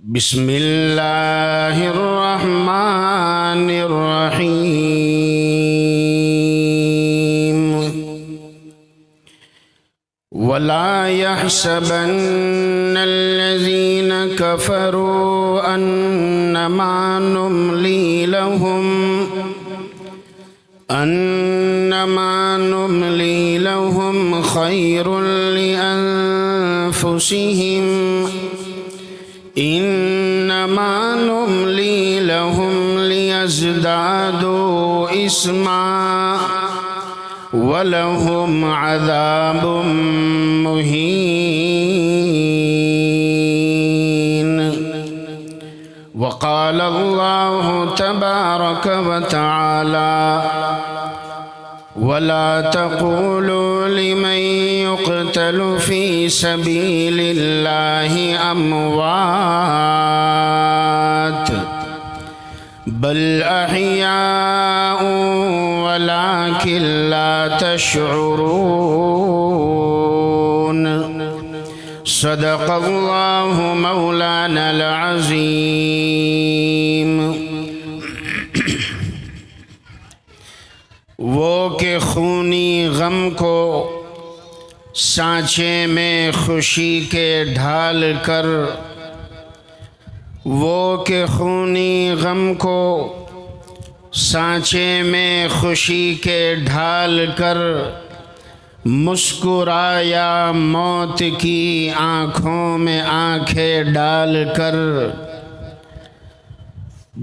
बिस्मिल्लाहिर्रहमानिर्रहीम। वला यहसबन्नल्लज़ीना कफ़रू अन्नमा नुम्ली लहुम खैरुल लिअन्फुसिहिम इन्नमा नुम्ली लहुम लियज़दादू इस्मा वलहुम अज़ाबुम मुहीन। वक़ाल अल्लाहु तबारक व तआला वला तक़ूलू लिमन युक़तलु फ़ी सबीलिल्लाहि अम्वात बल अहयाउ वलाकिन ला तशउरून। सदक़ल्लाहु मौलानल अज़ीम। वो के खूनी गम को सांचे में खुशी के ढाल कर, वो के खूनी गम को सांचे में खुशी के ढाल कर, मुस्कुराया मौत की आँखों में आँखें डाल कर।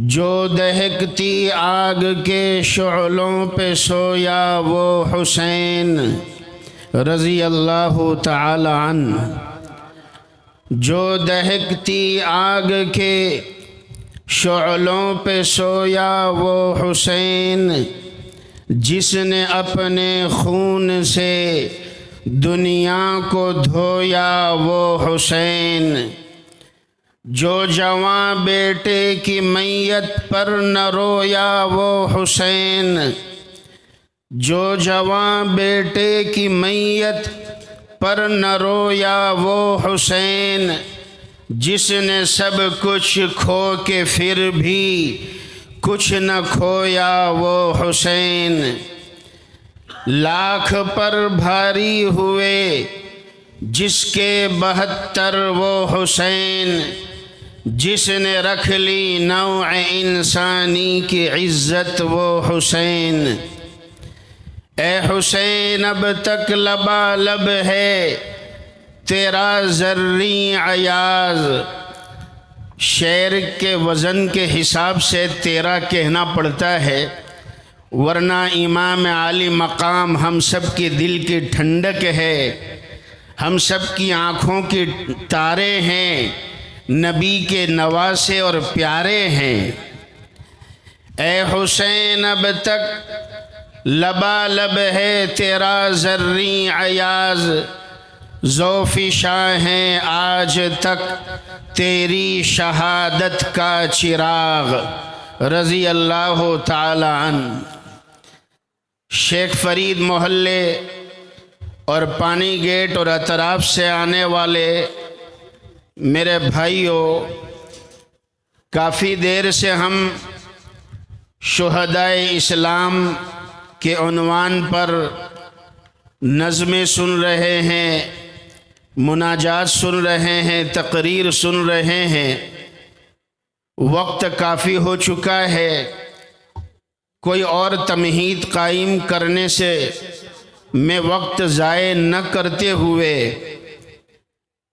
जो दहकती आग के शोलों पे सोया वो हुसैन रज़ी अल्लाहु ताला अन्हु। जो दहकती आग के शोलों पे सोया वो हुसैन, जिसने अपने खून से दुनिया को धोया वो हुसैन। जो जवां बेटे की मैयत पर न रोया वो हुसैन। जो जवां बेटे की मैयत पर न रोया वो हुसैन, जिसने सब कुछ खो के फिर भी कुछ न खोया वो हुसैन। लाख पर भारी हुए जिसके 72 वो हुसैन, जिसने रख ली नौ इंसानी की इज़्ज़त वो हुसैन। ए हुसैन अब तक लबालब है तेरा ज़र्री अयाज़। शेर के वज़न के हिसाब से तेरा कहना पड़ता है, वरना इमाम आली मकाम हम सब के दिल की ठंडक है, हम सब की आँखों के तारे हैं, नबी के नवासे और प्यारे हैं। ए हुसैन अब तक लबालब है तेरा ज़र्री अयाज़। ज़ौफ़ी शाहें आज तक तेरी शहादत का चिराग रज़ी अल्लाहु ताला अन्हु। शेख फरीद मोहल्ले और पानी गेट और अतराफ़ से आने वाले मेरे भाइयों, काफ़ी देर से हम शुहदाए इस्लाम के उन्वान पर नज़में सुन रहे हैं, मुनाजात सुन रहे हैं, तकरीर सुन रहे हैं। वक्त काफ़ी हो चुका है, कोई और तमहीद कायम करने से मैं वक्त ज़ाय न करते हुए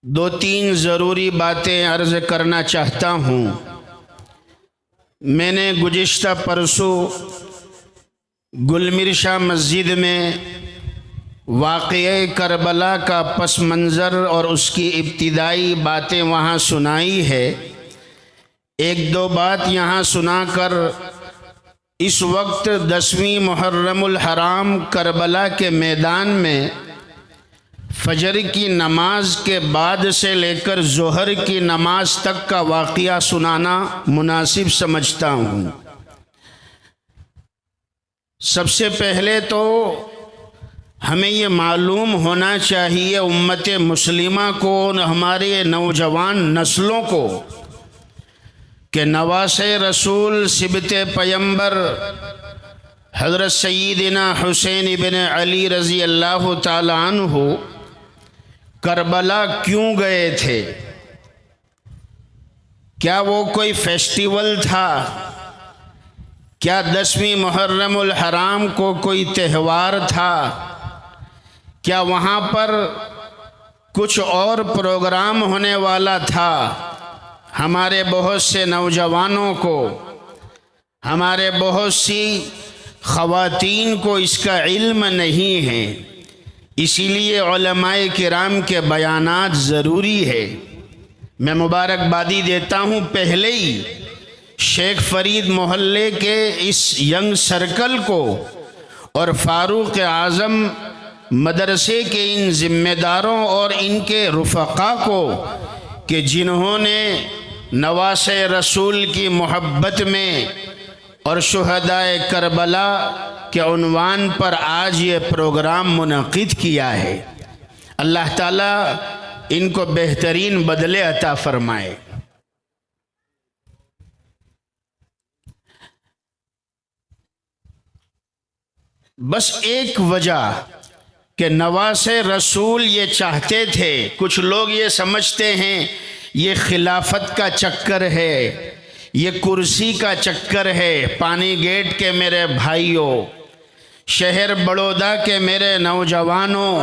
2-3 ज़रूरी बातें अर्ज़ करना चाहता हूँ। मैंने गुज़िश्ता परसों गुलमिर्शा मस्जिद में वाक़या करबला का पस मंज़र और उसकी इब्तिदाई बातें वहाँ सुनाई है। 1-2 बात यहाँ सुनाकर इस वक्त 10वीं मुहर्रमुल हराम करबला के मैदान में फजर की नमाज के बाद से लेकर ज़ोहर की नमाज तक का वाक़या सुनाना मुनासिब समझता हूँ। सबसे पहले तो हमें ये मालूम होना चाहिए उम्मत मुस्लिमा को, हमारे नौजवान नस्लों को, कि नवासे रसूल सिबत पैगंबर हज़रत सय्यिदना हुसैन इब्न अली रज़ी अल्लाह ताला अन्हु करबला क्यों गए थे? क्या वो कोई फेस्टिवल था? क्या 10वीं मुहर्रमुल हराम को कोई त्यौहार था? क्या वहाँ पर कुछ और प्रोग्राम होने वाला था? हमारे बहुत से नौजवानों को, हमारे बहुत सी ख़वातीन को इसका इल्म नहीं है, इसीलिए उलमाए किराम के बयानात ज़रूरी है। मैं मुबारकबादी देता हूँ पहले ही शेख फरीद मोहल्ले के इस यंग सर्कल को और फ़ारूक आज़म मदरसे के इन ज़िम्मेदारों और इनके रुफ़क़ा को कि जिन्होंने नवासे रसूल की मोहब्बत में और शुहदाए करबला के उन्वान पर आज ये प्रोग्राम मुनक़िद किया है। अल्लाह ताला इनको बेहतरीन बदले अता फरमाए। बस एक वजह कि नवासे रसूल ये चाहते थे, कुछ लोग ये समझते हैं ये खिलाफत का चक्कर है, ये कुर्सी का चक्कर है। पानी गेट के मेरे भाइयों, शहर बड़ौदा के मेरे नौजवानों,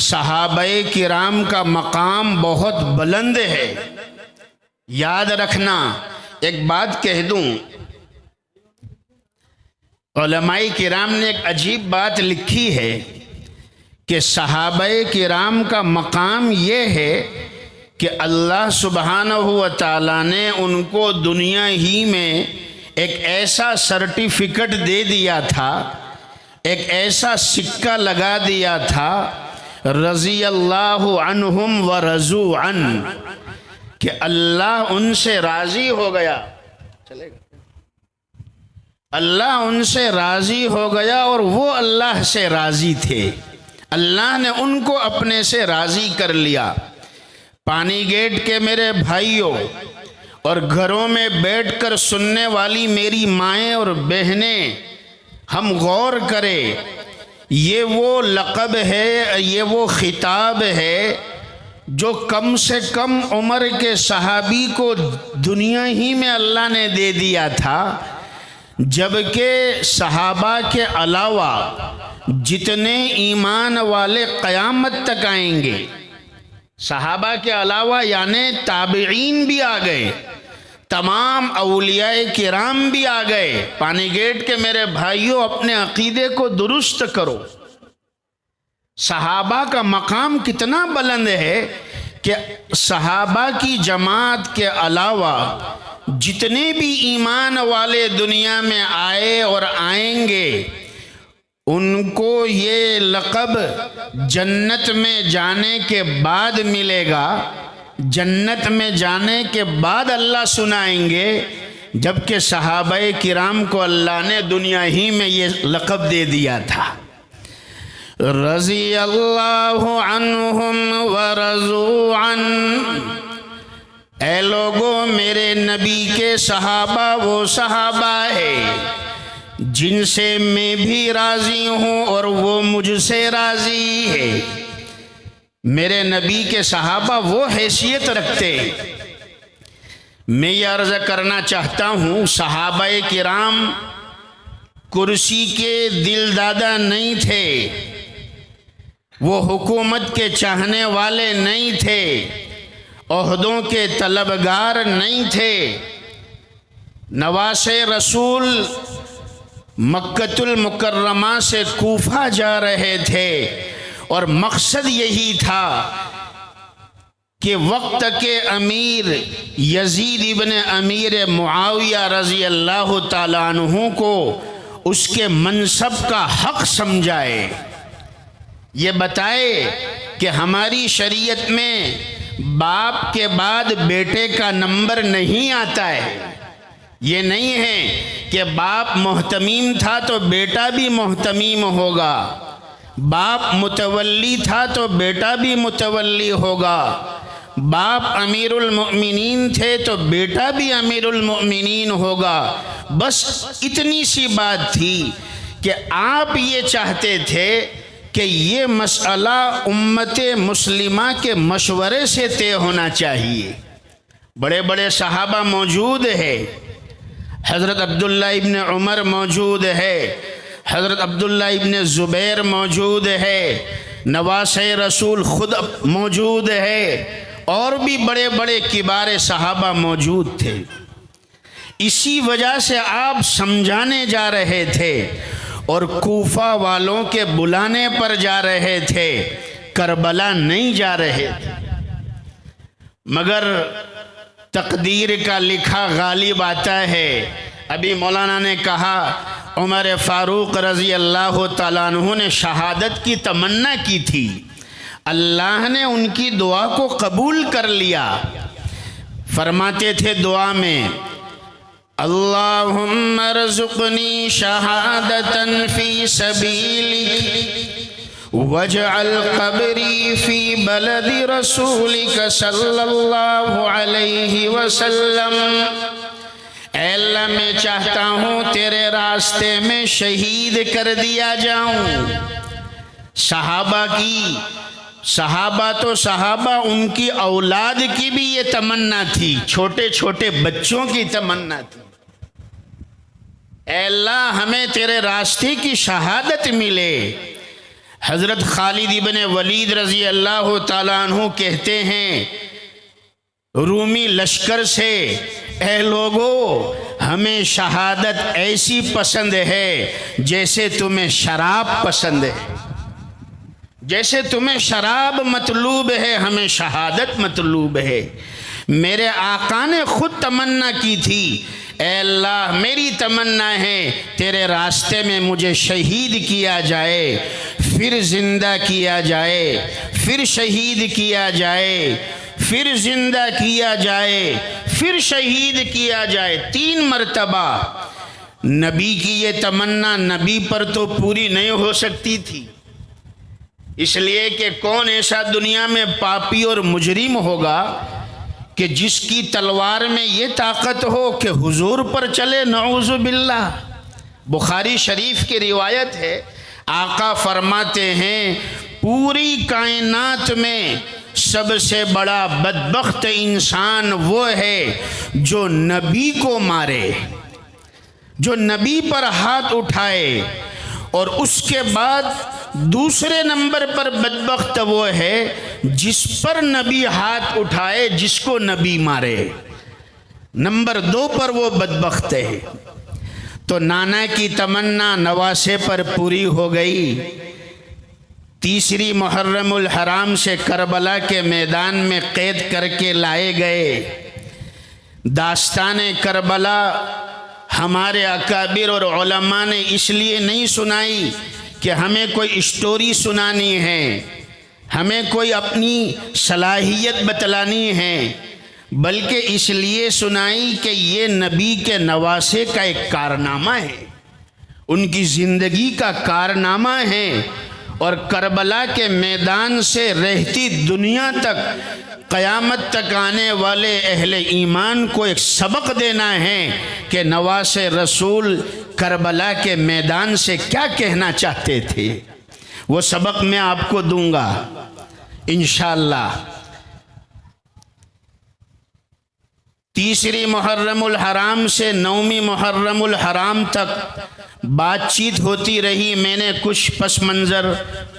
सहाबाए किराम का मकाम बहुत बुलंद है। याद रखना, एक बात कह दूं, उलमाए किराम ने एक अजीब बात लिखी है कि सहाबाए किराम का मकाम ये है कि अल्लाह सुब्हानहू व तआला ने उनको दुनिया ही में एक ऐसा सर्टिफिकेट दे दिया था, एक ऐसा सिक्का लगा दिया था, रज़ी अल्लाहु अन्हुम व रज़ू अन, कि अल्लाह उनसे राज़ी हो गया। चलेगा? अल्लाह उनसे राज़ी हो गया और वो अल्लाह से राज़ी थे। अल्लाह ने उनको अपने से राज़ी कर लिया। पानी गेट के मेरे भाइयों और घरों में बैठकर सुनने वाली मेरी माएँ और बहनें, हम गौर करें, ये वो लक़ब है, ये वो खिताब है जो कम से कम उम्र के सहाबी को दुनिया ही में अल्लाह ने दे दिया था, जबकि सहाबा के अलावा जितने ईमान वाले क़यामत तक आएंगे, सहाबा के अलावा यानी ताबिईन भी आ गए, तमाम औलियाए किराम भी आ गए। पानी गेट के मेरे भाइयों, अपने अकीदे को दुरुस्त करो। सहाबा का मकाम कितना बुलंद है कि सहाबा की जमात के अलावा जितने भी ईमान वाले दुनिया में आए और आएंगे, उनको ये लक़ब जन्नत में जाने के बाद मिलेगा। जन्नत में जाने के बाद अल्लाह सुनाएंगे, जबकि सहाबाए किराम को अल्लाह ने दुनिया ही में ये लक़ब दे दिया था। रज़ी अल्लाहु अन्हुम व रज़ू अन। ऐ लोगों, मेरे नबी के सहाबा वो सहाबा है जिनसे मैं भी राज़ी हूँ और वो मुझसे राज़ी है। मेरे नबी के सहाबा वो हैसियत रखते। मैं ये अर्ज़ करना चाहता हूँ, सहाबाए किराम कुर्सी के दिलदादा नहीं थे, वो हुकूमत के चाहने वाले नहीं थे, ओहदों के तलबगार नहीं थे। नवासे रसूल मक्कतुल मुकर्रमा से कूफा जा रहे थे और मकसद यही था कि वक्त के अमीर यजीद इब्न अमीर मुआविया रज़ी अल्लाह ताला अन्हु को उसके मनसब का हक समझाए। ये बताए कि हमारी शरीयत में बाप के बाद बेटे का नंबर नहीं आता है। ये नहीं है कि बाप मोहतमीम था तो बेटा भी मोहतमीम होगा, बाप मुतवल्ली था तो बेटा भी मुतवल्ली होगा, बाप अमीरुल मोमिनीन थे तो बेटा भी अमीरुल मोमिनीन होगा। बस इतनी सी बात थी कि आप ये चाहते थे कि ये मसला उम्मत मुस्लिमा के मशवरे से तय होना चाहिए। बड़े बड़े सहाबा मौजूद है, हज़रत अब्दुल्ला इब्न उमर मौजूद है, हज़रत अब्दुल्ला इब्न ज़ुबैर मौजूद है, नवासे रसूल ख़ुद मौजूद है, और भी बड़े बड़े किबार सहाबा मौजूद थे। इसी वजह से आप समझाने जा रहे थे और कूफा वालों के बुलाने पर जा रहे थे, करबला नहीं जा रहे थे। मगर तकदीर का लिखा गालिब आता है। अभी मौलाना ने कहा उमर फ़ारूक रज़ी अल्लाह तआला अन्हु ने शहादत की तमन्ना की थी, अल्लाह ने उनकी दुआ को कबूल कर लिया। फरमाते थे दुआ में, अल्लाहुम्मा रज़ुक़नी शहादतन फ़ी सबीलिक वजअल क़ब्री फ़ी बलदि रसूलिक सल्लल्लाहु अलैहि वसल्लम। ऐ अल्लाह मैं चाहता हूँ तेरे रास्ते में शहीद कर दिया जाऊँ। सहाबा तो सहाबा, उनकी औलाद की भी ये तमन्ना थी, छोटे छोटे बच्चों की तमन्ना थी। ऐ अल्लाह हमें तेरे रास्ते की शहादत मिले। हज़रत खालिद इब्न वलीद रज़ी अल्लाह ताला अन्हु कहते हैं रूमी लश्कर से, ऐ लोगो हमें शहादत ऐसी पसंद है जैसे तुम्हें शराब पसंद है, जैसे तुम्हें शराब मतलूब है हमें शहादत मतलूब है। मेरे आका ने खुद तमन्ना की थी, ऐ अल्लाह मेरी तमन्ना है तेरे रास्ते में मुझे शहीद किया जाए, फिर जिंदा किया जाए, फिर शहीद किया जाए, फिर जिंदा किया जाए, फिर शहीद किया जाए। 3 मरतबा। नबी की ये तमन्ना नबी पर तो पूरी नहीं हो सकती थी, इसलिए कि कौन ऐसा दुनिया में पापी और मुजरिम होगा कि जिसकी तलवार में ये ताकत हो कि हुजूर पर चले, नऊज़ु बिल्लाह। बुखारी शरीफ की रिवायत है, आका फरमाते हैं पूरी कायनात में सबसे बड़ा बदबख्त इंसान वो है जो नबी को मारे, जो नबी पर हाथ उठाए, और उसके बाद दूसरे नंबर पर बदबख्त वो है जिस पर नबी हाथ उठाए, जिसको नबी मारे। नंबर 2 पर वो बदबख्त है। तो नाना की तमन्ना नवासे पर पूरी हो गई। तीसरी मुहर्रमुल हराम से करबला के मैदान में कैद करके लाए गए। दास्तान करबला हमारे अकाबिर और उलमा ने इसलिए नहीं सुनाई कि हमें कोई स्टोरी सुनानी है, हमें कोई अपनी सलाहियत बतलानी है, बल्कि इसलिए सुनाई कि ये नबी के नवासे का एक कारनामा है, उनकी ज़िंदगी का कारनामा है। और करबला के मैदान से रहती दुनिया तक, क़यामत तक आने वाले अहले ईमान को एक सबक देना है कि नवासे रसूल करबला के मैदान से क्या कहना चाहते थे। वो सबक मैं आपको दूंगा इंशाअल्लाह। तीसरी मुहर्रमुल हराम से 9वीं मुहर्रमुल हराम तक बातचीत होती रही। मैंने कुछ पस मंज़र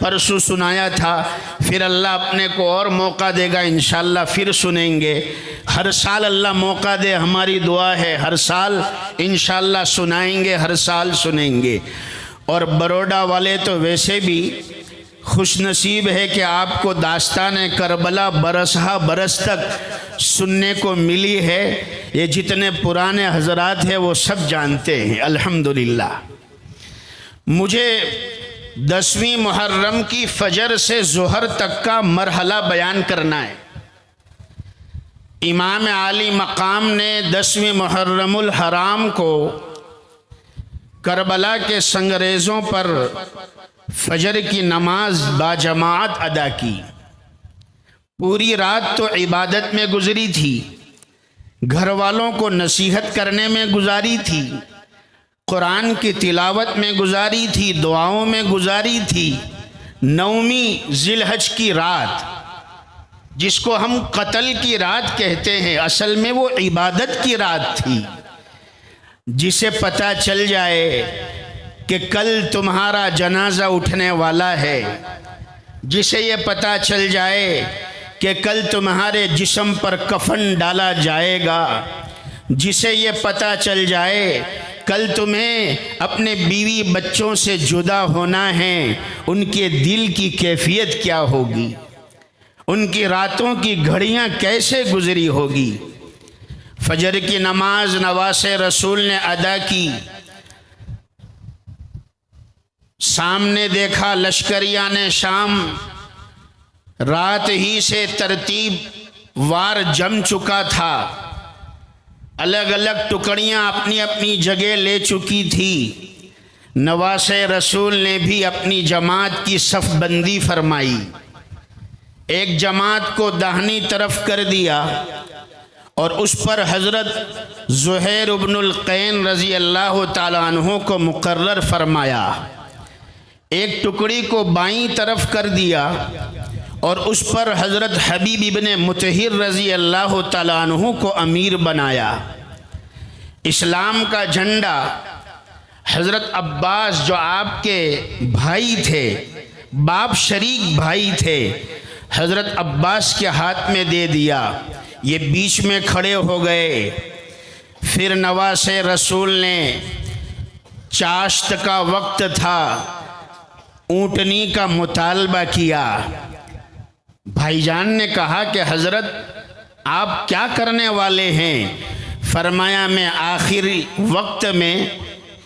परसों सुनाया था, फिर अल्लाह अपने को और मौका देगा इंशाअल्लाह फिर सुनेंगे। हर साल अल्लाह मौका दे, हमारी दुआ है, हर साल इंशाअल्लाह सुनाएंगे, हर साल सुनेंगे। और बरोडा वाले तो वैसे भी खुश नसीब है कि आपको दास्तान करबला बरसहा बरस तक सुनने को मिली है। ये जितने पुराने हजरात हैं वो सब जानते हैं अल्हम्दुलिल्लाह। मुझे 10वीं मुहर्रम की फजर से ज़ोहर तक का मरहला बयान करना है। इमाम आली मकाम ने 10वीं मुहर्रमुल हराम को करबला के संगरेज़ों पर फजर की नमाज बाजमात अदा की। पूरी रात तो इबादत में गुजरी थी, घर वालों को नसीहत करने में गुजारी थी, कुरान की तिलावत में गुजारी थी, दुआओं में गुजारी थी। 9वीं जिलहज की रात, जिसको हम कत्ल की रात कहते हैं, असल में वो इबादत की रात थी। जिसे पता चल जाए कि कल तुम्हारा जनाजा उठने वाला है, जिसे ये पता चल जाए कि कल तुम्हारे जिस्म पर कफन डाला जाएगा, जिसे ये पता चल जाए कल तुम्हें अपने बीवी बच्चों से जुदा होना है, उनके दिल की कैफियत क्या होगी, उनकी रातों की घड़ियां कैसे गुजरी होगी। फजर की नमाज नवासे रसूल ने अदा की, सामने देखा लश्करियाने शाम रात ही से तरतीब वार जम चुका था, अलग अलग टुकड़ियां अपनी अपनी जगह ले चुकी थी। नवासे रसूल ने भी अपनी जमात की सफ बंदी फरमाई, एक जमात को दाहिनी तरफ कर दिया और उस पर हज़रत ज़ुहैर इब्नुल क़ैन रज़ी अल्लाह ताला अन्हु को मुकर्रर फरमाया। एक टुकड़ी को बाईं तरफ कर दिया और उस पर हज़रत हबीब इब्ने मुतहिर रज़ी अल्लाह ताला अन्हु को अमीर बनाया। इस्लाम का झंडा हज़रत अब्बास जो आपके भाई थे, बाप शरीक भाई थे, हज़रत अब्बास के हाथ में दे दिया। ये बीच में खड़े हो गए। फिर नवासे रसूल ने, चाश्त का वक्त था, ऊँटनी का मुतालबा किया। भाईजान ने कहा कि हज़रत आप क्या करने वाले हैं? फरमाया मैं आखिरी वक्त में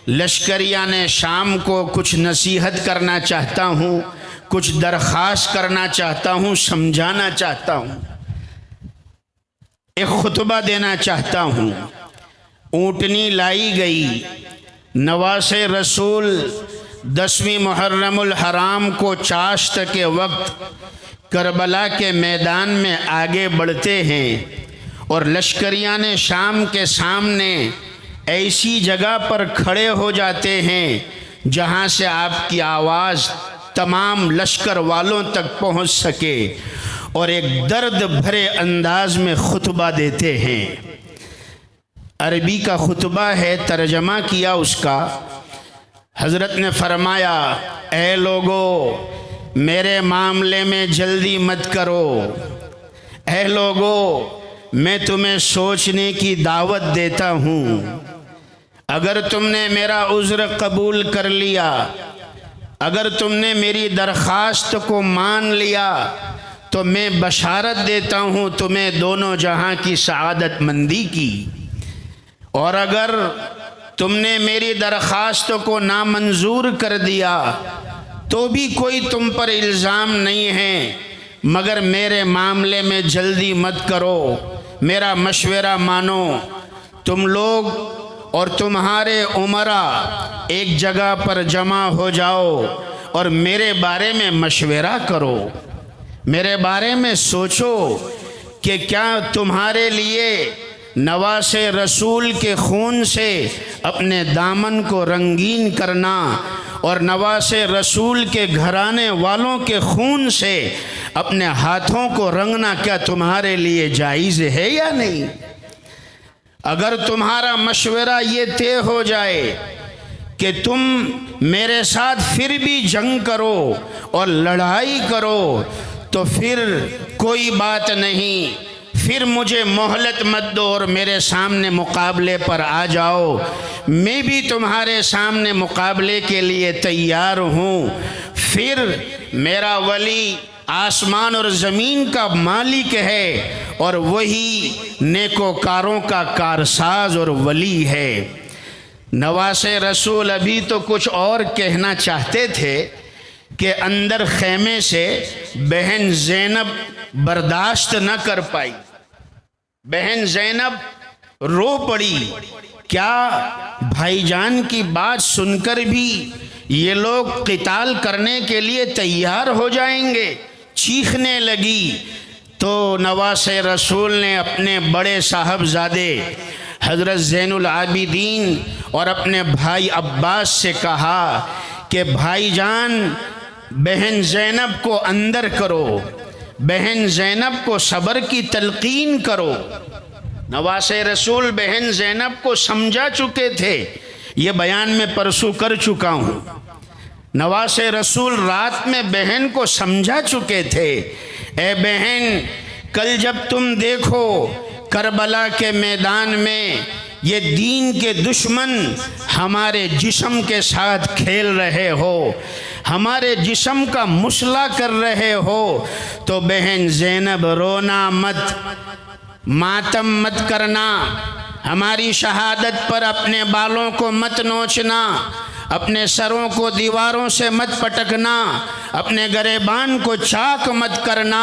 लश्करियाने शाम को कुछ नसीहत करना चाहता हूँ, कुछ दरख्वास्त करना चाहता हूँ, समझाना चाहता हूँ, एक खुतबा देना चाहता हूँ। ऊँटनी लाई गई। नवासे रसूल 10वीं मुहर्रमुल हराम को चाश्त के वक्त करबला के मैदान में आगे बढ़ते हैं और लश्करियाने शाम के सामने ऐसी जगह पर खड़े हो जाते हैं जहाँ से आपकी आवाज़ तमाम लश्कर वालों तक पहुँच सके, और एक दर्द भरे अंदाज में खुतबा देते हैं। अरबी का खुतबा है, तर्जमा किया उसका। हज़रत ने फरमाया, ऐ लोगो मेरे मामले में जल्दी मत करो, ऐ लोगो मैं तुम्हें सोचने की दावत देता हूँ। अगर तुमने मेरा उज़्र कबूल कर लिया, अगर तुमने मेरी दरख्वास्त को मान लिया, तो मैं बशारत देता हूँ तुम्हें दोनों जहाँ की सआदत मंदी की। और अगर तुमने मेरी दरख्वास्त को नामंजूर कर दिया तो भी कोई तुम पर इल्ज़ाम नहीं है, मगर मेरे मामले में जल्दी मत करो, मेरा मशवरा मानो। तुम लोग और तुम्हारे उमरा एक जगह पर जमा हो जाओ और मेरे बारे में मशवरा करो, मेरे बारे में सोचो कि क्या तुम्हारे लिए नवासे रसूल के खून से अपने दामन को रंगीन करना और नवासे रसूल के घराने वालों के खून से अपने हाथों को रंगना क्या तुम्हारे लिए जायज़ है या नहीं? अगर तुम्हारा मशवरा ये तय हो जाए कि तुम मेरे साथ फिर भी जंग करो और लड़ाई करो, तो फिर कोई बात नहीं, फिर मुझे मोहलत मत दो और मेरे सामने मुकाबले पर आ जाओ। मैं भी तुम्हारे सामने मुकाबले के लिए तैयार हूँ। फिर मेरा वली आसमान और ज़मीन का मालिक है और वही नेकोकारों का कारसाज और वली है। नवासे रसूल अभी तो कुछ और कहना चाहते थे कि अंदर खेमे से बहन ज़ैनब बर्दाश्त न कर पाई। बहन ज़ैनब रो पड़ी। क्या भाईजान की बात सुनकर भी ये लोग क़िताल करने के लिए तैयार हो जाएंगे? चीखने लगी, तो नवासे रसूल ने अपने बड़े साहबजादे हज़रत ज़ैनुल आबिदीन और अपने भाई अब्बास से कहा कि भाईजान बहन ज़ैनब को अंदर करो, बहन ज़ैनब को सब्र की तलकीन करो। नवासे रसूल बहन ज़ैनब को समझा चुके थे, ये बयान में परसों कर चुका हूँ। नवासे रसूल रात में बहन को समझा चुके थे, ए बहन कल जब तुम देखो करबला के मैदान में ये दीन के दुश्मन हमारे जिस्म के साथ खेल रहे हो, हमारे जिस्म का मुसला कर रहे हो, तो बहन ज़ैनब रोना मत, मातम मत करना, हमारी शहादत पर अपने बालों को मत नोचना, अपने सरों को दीवारों से मत पटकना, अपने गरेबान को चाक मत करना,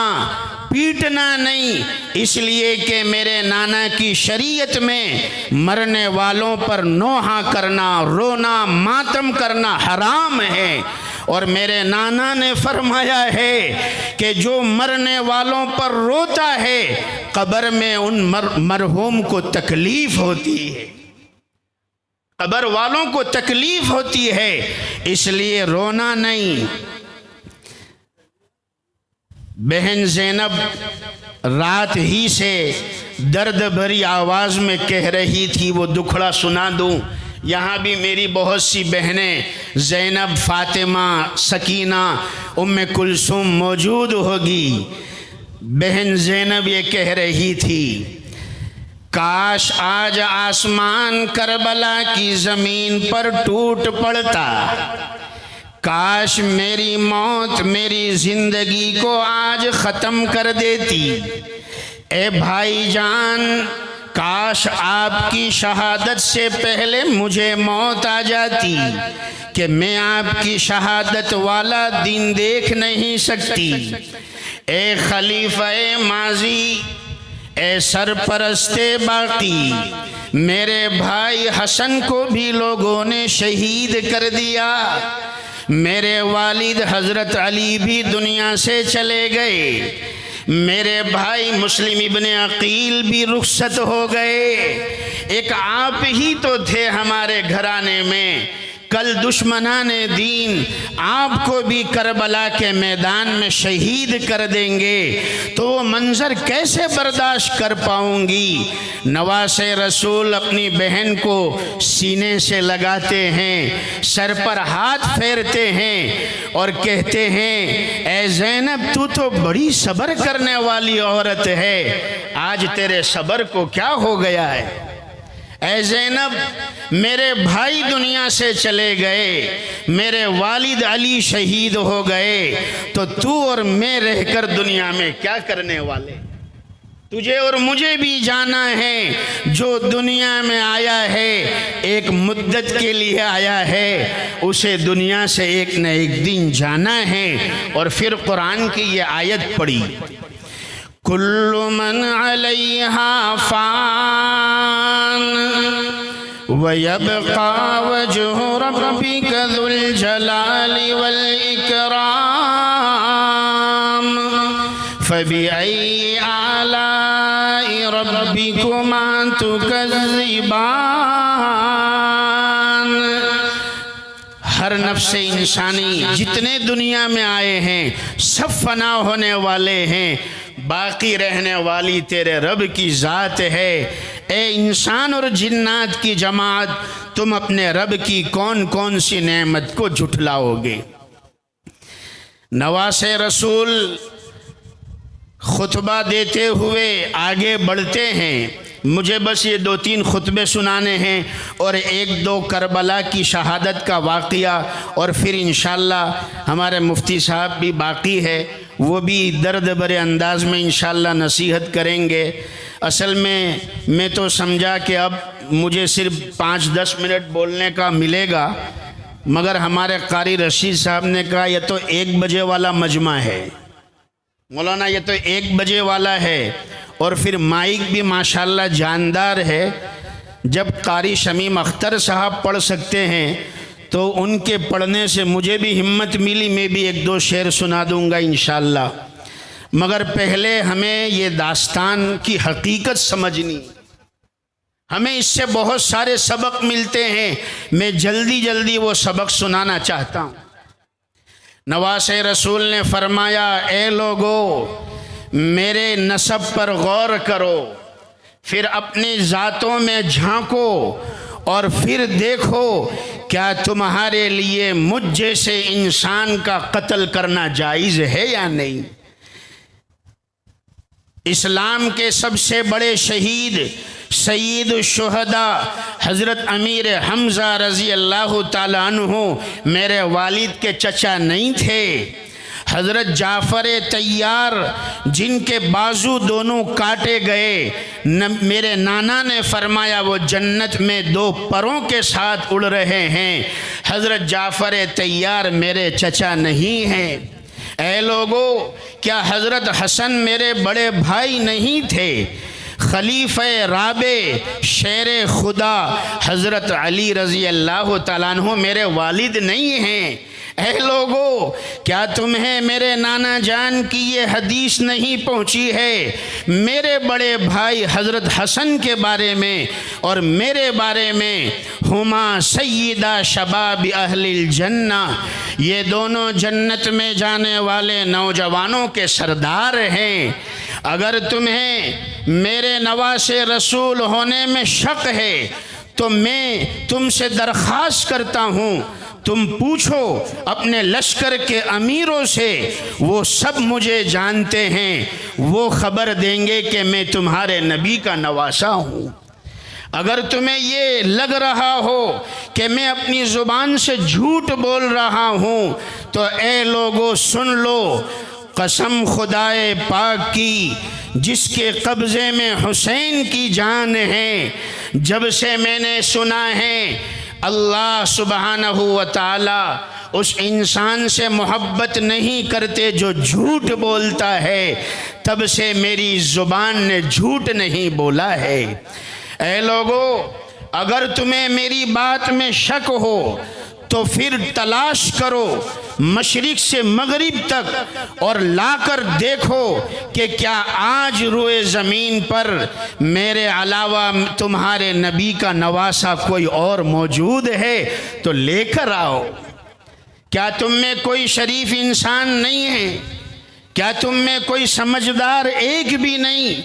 पीटना नहीं, इसलिए कि मेरे नाना की शरीयत में मरने वालों पर नोहा करना, रोना, मातम करना हराम है। और मेरे नाना ने फरमाया है कि जो मरने वालों पर रोता है कब्र में उन मरहूम को तकलीफ होती है, कब्र वालों को तकलीफ होती है, इसलिए रोना नहीं। बहन ज़ैनब रात ही से दर्द भरी आवाज़ में कह रही थी, वो दुखड़ा सुना दूं। यहाँ भी मेरी बहुत सी बहनें ज़ैनब, फ़ातिमा, सकीना, उम्मे कुलसूम मौजूद होगी। बहन ज़ैनब ये कह रही थी, काश आज आसमान करबला की ज़मीन पर टूट पड़ता, काश मेरी मौत मेरी ज़िंदगी को आज ख़त्म कर देती। ए भाईजान काश आपकी शहादत से पहले मुझे मौत आ जाती कि मैं आपकी शहादत वाला दिन देख नहीं सकती। ए खलीफे माजी, ए सरपरस्ते बाकी, मेरे भाई हसन को भी लोगों ने शहीद कर दिया, मेरे वालिद हज़रत अली भी दुनिया से चले गए, मेरे भाई मुस्लिम इब्ने अकील भी रुखसत हो गए, एक आप ही तो थे हमारे घराने में। कल दुश्मनाने दीन आपको भी करबला के मैदान में शहीद कर देंगे, तो वो मंजर कैसे बर्दाश्त कर पाऊंगी। नवासे रसूल अपनी बहन को सीने से लगाते हैं, सर पर हाथ फेरते हैं और कहते हैं, ए ज़ैनब तू तो बड़ी सब्र करने वाली औरत है, आज तेरे सब्र को क्या हो गया है। ऐ ज़ैनब मेरे भाई दुनिया से चले गए, मेरे वालिद अली शहीद हो गए, तो तू और मैं रहकर दुनिया में क्या करने वाले। तुझे और मुझे भी जाना है, जो दुनिया में आया है एक मुद्दत के लिए आया है, उसे दुनिया से एक न एक दिन जाना है। और फिर कुरान की ये आयत पढ़ी, कुल्लु मन अलैहा फान व यबका वजहु रब्बिका ज़ुल जलाली वल इकराम फबिअय्यि आलाइ रब्बिकुमा तुकज़्ज़िबान। हर नफ्से इंसानी जितने दुनिया में आए हैं सब फना होने वाले हैं, बाकी रहने वाली तेरे रब की ज़ात है। ए इंसान और जिन्नात की जमात, तुम अपने रब की कौन कौन सी नेमत को झुठलाओगे। नवासे रसूल खुतबा देते हुए आगे बढ़ते हैं। मुझे बस ये 2-3 खुतबे सुनाने हैं और 1-2 करबला की शहादत का वाक़या, और फिर इंशाअल्लाह हमारे मुफ्ती साहब भी बाकी है, वो भी दर्द भरे अंदाज में इंशाअल्लाह नसीहत करेंगे। असल में मैं तो समझा कि अब मुझे सिर्फ 5-10 मिनट बोलने का मिलेगा, मगर हमारे कारी रशीद साहब ने कहा यह तो 1 बजे वाला मजमा है मौलाना, ये तो 1 बजे वाला है, और फिर माइक भी माशाल्लाह जानदार है। जब कारी शमीम अख्तर साहब पढ़ सकते हैं तो उनके पढ़ने से मुझे भी हिम्मत मिली, मैं भी 1-2 शेर सुना दूंगा इंशाअल्लाह। मगर पहले हमें ये दास्तान की हकीकत समझनी। हमें इससे बहुत सारे सबक मिलते हैं, मैं जल्दी जल्दी वो सबक सुनाना चाहता हूँ। नवासे रसूल ने फरमाया, ए लोगो मेरे नसब पर गौर करो, फिर अपनी ज़ातों में झांको और फिर देखो क्या तुम्हारे लिए मुझ जैसे इंसान का कत्ल करना जायज़ है या नहीं। इस्लाम के सबसे बड़े शहीद सईद शुहदा हज़रत अमीर हमज़ा रज़ी अल्लाह ताला अन्हु मेरे वालिद के चचा नहीं थे। हज़रत जाफ़र तैयार जिनके बाजू दोनों काटे गए, मेरे नाना ने फरमाया वो जन्नत में 2 परों के साथ उड़ रहे हैं। हज़रत जाफ़र तैयार मेरे चचा नहीं हैं। ऐ लोगो, क्या हज़रत हसन मेरे बड़े भाई नहीं थे? खलीफ़े राबे शेर खुदा हज़रत अली रज़ी अल्लाह ताला अन्हु मेरे वालिद नहीं हैं? ऐ लोगो, क्या तुम्हें मेरे नाना जान की ये हदीस नहीं पहुँची है? मेरे बड़े भाई हज़रत हसन के बारे में और मेरे बारे में, हुमा सय्यदा शबाब अहलिल जन्ना, ये दोनों जन्नत में जाने वाले नौजवानों के सरदार हैं। अगर तुम्हें मेरे नवासे रसूल होने में शक है तो मैं तुमसे दरख्वास्त करता हूँ, तुम पूछो अपने लश्कर के अमीरों से, वो सब मुझे जानते हैं, वो खबर देंगे कि मैं तुम्हारे नबी का नवासा हूँ। अगर तुम्हें ये लग रहा हो कि मैं अपनी ज़ुबान से झूठ बोल रहा हूँ तो ए लोगो सुन लो, कसम खुदाए पाक की जिसके कब्ज़े में हुसैन की जान है, जब से मैंने सुना है अल्लाह सुबहानहू व तआला उस इंसान से मोहब्बत नहीं करते जो झूठ बोलता है, तब से मेरी ज़ुबान ने झूठ नहीं बोला है। ऐ लोगो, अगर तुम्हें मेरी बात में शक हो तो फिर तलाश करो मशरिक़ से मगरिब तक और लाकर देखो कि क्या आज रुए ज़मीन पर मेरे अलावा तुम्हारे नबी का नवासा कोई और मौजूद है तो लेकर आओ। क्या तुम में कोई शरीफ इंसान नहीं है? क्या तुम में कोई समझदार एक भी नहीं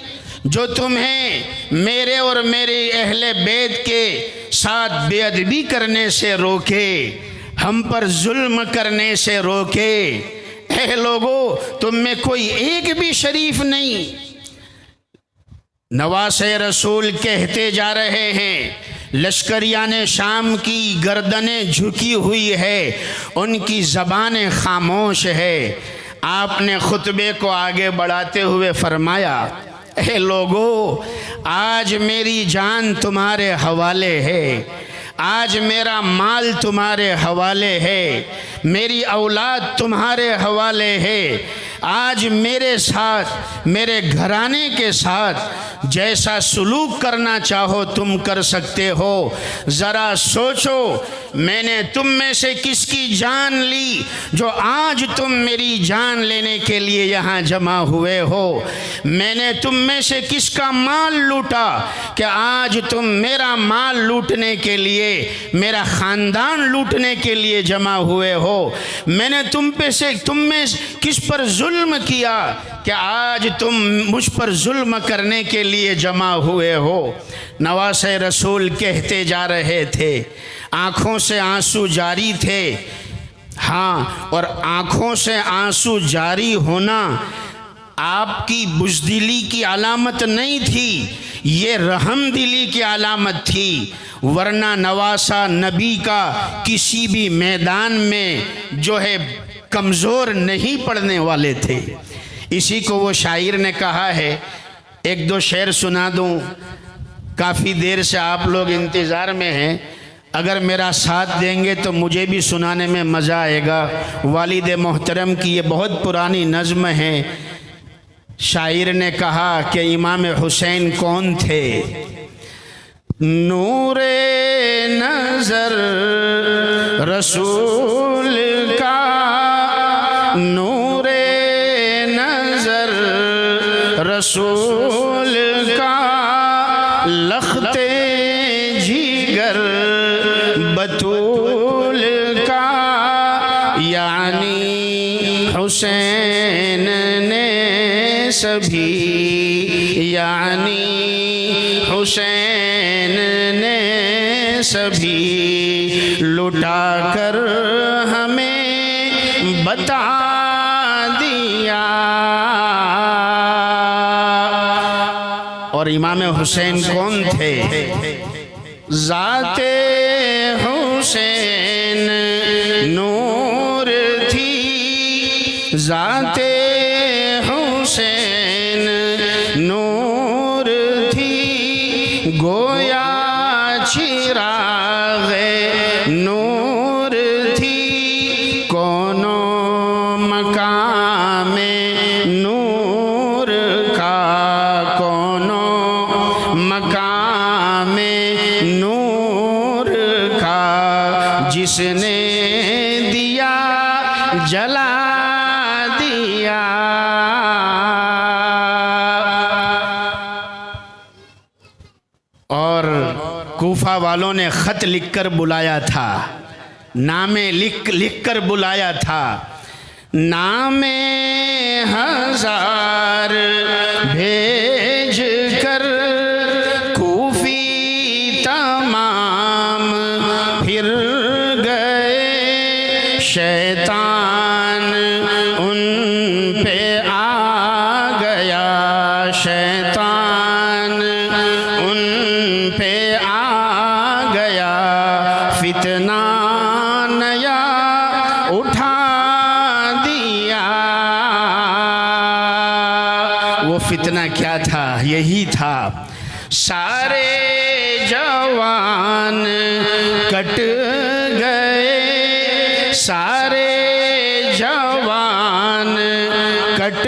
जो तुम्हें मेरे और मेरे अहले बैत के साथ बेअदबी करने से रोके, हम पर जुल्म करने से रोके? ऐ लोगो, तुम में कोई एक भी शरीफ नहीं। नवासे रसूल कहते जा रहे हैं, लश्करियाने शाम की गर्दनें झुकी हुई है, उनकी ज़बानें खामोश है। आपने खुतबे को आगे बढ़ाते हुए फरमाया, ए लोगो, आज मेरी जान तुम्हारे हवाले है, आज मेरा माल तुम्हारे हवाले है, मेरी औलाद तुम्हारे हवाले है। आज मेरे साथ, मेरे घराने के साथ जैसा सलूक करना चाहो तुम कर सकते हो। ज़रा सोचो, मैंने तुम में से किसकी जान ली जो आज तुम मेरी जान लेने के लिए यहाँ जमा हुए हो? मैंने तुम में से किसका माल लूटा कि आज तुम मेरा माल लूटने के लिए, मेरा ख़ानदान लूटने के लिए जमा हुए हो? मैंने तुम में किस पर जुल्म किया कि आज तुम मुझ पर जुल्म करने के लिए जमा हुए हो? नवासे रसूल कहते जा रहे थे, आँखों से आंसू जारी थे। हाँ, और आँखों से आंसू जारी होना आपकी बुज़दिली की अलामत नहीं थी, ये रहमदिली की अलामत थी। वरना नवासा नबी का किसी भी मैदान में जो है कमज़ोर नहीं पड़ने वाले थे। इसी को वो शायर ने कहा है, एक दो शेर सुना दूँ। काफ़ी देर से आप लोग इंतज़ार में हैं, अगर मेरा साथ देंगे तो मुझे भी सुनाने में मज़ा आएगा। वालिद मोहतरम की ये बहुत पुरानी नज़्म है। शायर ने कहा कि इमाम हुसैन कौन थे? नूरे नज़र रसूल का, नूरे नज़र जिगर बतूल का, यानी हुसैन ने सभी, यानी हुसैन ने सभी लुटा कर हमें बता दिया। और इमाम हुसैन कौन थे? ज़ाते हुसैन नूर थी, ज़ाते हुसैन नूर थी, गोया चिराग़े नूर थी, कोनो मकामे नूर का, कोनो मकामे नूर का, जिसने दिया जला दिया। और कूफा वालों ने ख़त लिखकर बुलाया था, नामे लिख कर बुलाया था, नामे हजार भेज कर कूफी तमाम फिर गए, शैतान उन पे आ गया, शैतान उन पे आ गया, फितना नया उठा दिया। वो फितना क्या था? यही था, सारे जवान कट गए, सारे जवान कट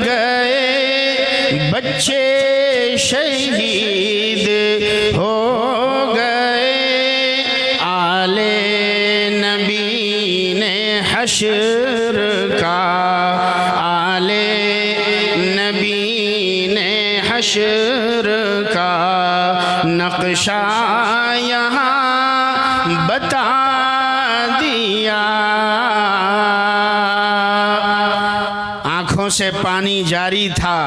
गए, बच्चे शहीद हो गए, आले नबी ने हश्र का, आले नबी ने हश्र का नक्शा यहाँ बता दिया। आँखों से पानी जारी था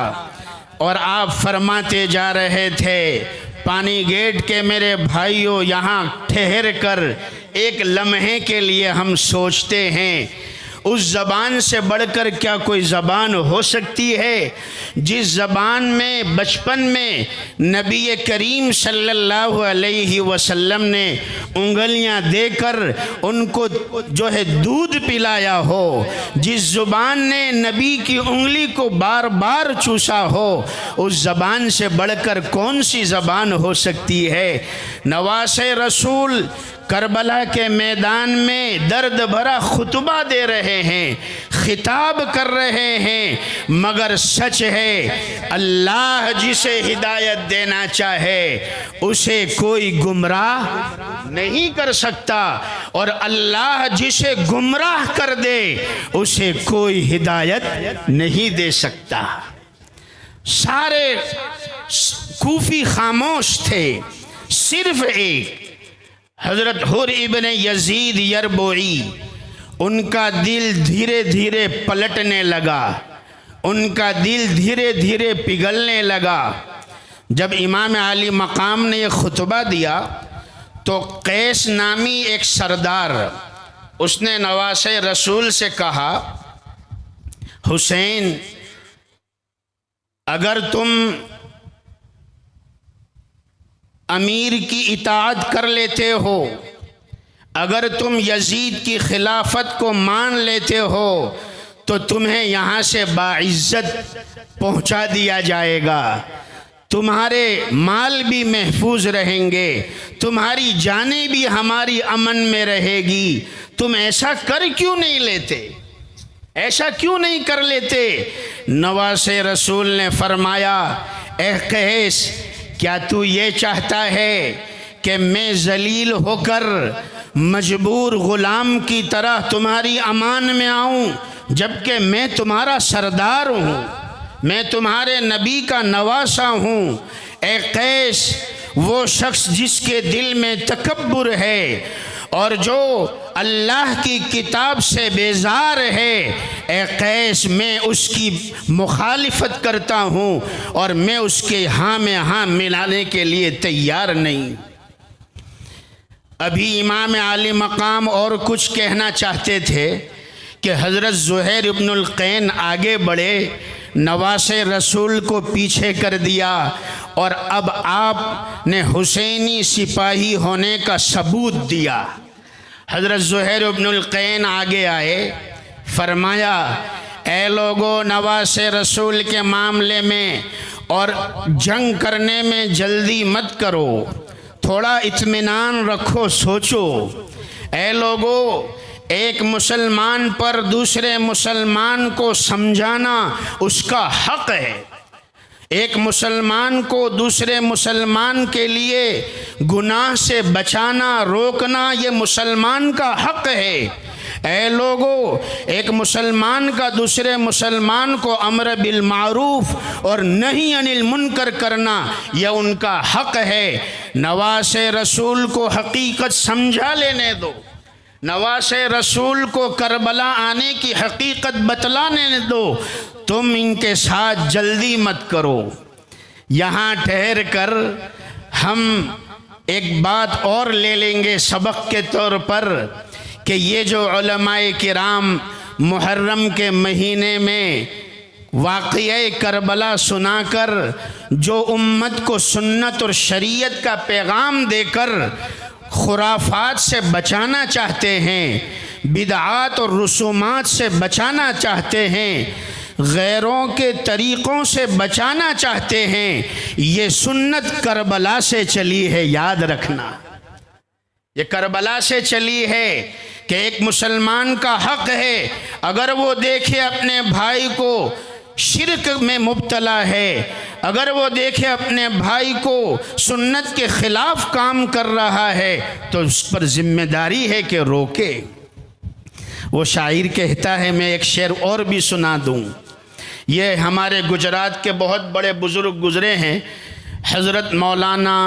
और आप फरमाते जा रहे थे, पानी गेट के मेरे भाइयों, यहाँ ठहर कर एक लम्हे के लिए हम सोचते हैं, उस ज़बान से बढ़कर क्या कोई ज़बान हो सकती है जिस ज़बान में बचपन में नबी करीम सल्लल्लाहु अलैहि वसल्लम ने उंगलियां देकर उनको जो है दूध पिलाया हो, जिस ज़ुबान ने नबी की उंगली को बार बार चूसा हो, उस ज़बान से बढ़कर कौन सी ज़बान हो सकती है। नवासे रसूल करबला के मैदान में दर्द भरा खुतबा दे रहे हैं, खिताब कर रहे हैं, मगर सच है अल्लाह जिसे हिदायत देना चाहे उसे कोई गुमराह नहीं कर सकता, और अल्लाह जिसे गुमराह कर दे उसे कोई हिदायत नहीं दे सकता। सारे कूफी खामोश थे, सिर्फ एक हज़रत हुर इब्न यजीद यरबोई, उनका दिल धीरे धीरे पलटने लगा, उनका दिल धीरे धीरे पिघलने लगा। जब इमाम आली मकाम ने यह खुतबा दिया तो कैस नामी एक सरदार, उसने नवासे रसूल से कहा, हुसैन अगर तुम अमीर की इताअत कर लेते हो, अगर तुम यजीद की खिलाफत को मान लेते हो तो तुम्हें यहाँ से बाइज्जत पहुँचा दिया जाएगा, तुम्हारे माल भी महफूज रहेंगे, तुम्हारी जानें भी हमारी अमन में रहेगी। तुम ऐसा कर क्यों नहीं लेते, ऐसा क्यों नहीं कर लेते? नवासे रसूल ने फरमाया, ए कैस, क्या तू ये चाहता है कि मैं जलील होकर मजबूर गुलाम की तरह तुम्हारी अमान में आऊं, जबकि मैं तुम्हारा सरदार हूँ, मैं तुम्हारे नबी का नवासा हूँ? ए कैस, वो शख्स जिसके दिल में तकब्बुर है और जो अल्लाह की किताब से बेजार है, ए कैस मैं उसकी मुखालिफत करता हूँ और मैं उसके हाँ में हाँ मिलाने के लिए तैयार नहीं। अभी इमाम आली मकाम और कुछ कहना चाहते थे कि हज़रत ज़ुहैर इब्नुल क़ैन आगे बढ़े, नवासे रसूल को पीछे कर दिया और अब आपने हुसैनी सिपाही होने का सबूत दिया। हज़रत ज़ुहैर इब्नुल क़ैन आगे आए, फरमाया ए लोगो, नवासे रसूल के मामले में और जंग करने में जल्दी मत करो, थोड़ा इत्मीनान रखो, सोचो। ए लोगो, एक मुसलमान पर दूसरे मुसलमान को समझाना उसका हक़ है। एक मुसलमान को दूसरे मुसलमान के लिए गुनाह से बचाना, रोकना, ये मुसलमान का हक़ है। ऐ लोगो, एक मुसलमान का दूसरे मुसलमान को अम्र बिल मारूफ और नहीं अनिल मुनकर करना, यह उनका हक़ है। नवासे रसूल को हकीकत समझा लेने दो, नवासे रसूल को करबला आने की हकीकत बतलाने दो, तुम इनके साथ जल्दी मत करो। यहाँ ठहर कर हम एक बात और ले लेंगे सबक के तौर पर कि ये जो उलमाए किराम मुहर्रम के महीने में वाक़या करबला सुनाकर जो उम्मत को सुन्नत और शरीयत का पैगाम देकर खुराफात से बचाना चाहते हैं, बिदआत और रसूमात से बचाना चाहते हैं, गैरों के तरीक़ों से बचाना चाहते हैं, ये सुन्नत करबला से चली है। याद रखना, ये करबला से चली है कि एक मुसलमान का हक़ है, अगर वो देखे अपने भाई को शिरक में मुब्तला है, अगर वो देखे अपने भाई को सुन्नत के ख़िलाफ़ काम कर रहा है, तो उस पर ज़िम्मेदारी है कि रोके। वो शायर कहता है, मैं एक शेर और भी सुना दूँ। ये हमारे गुजरात के बहुत बड़े बुज़ुर्ग गुज़रे हैं, हज़रत मौलाना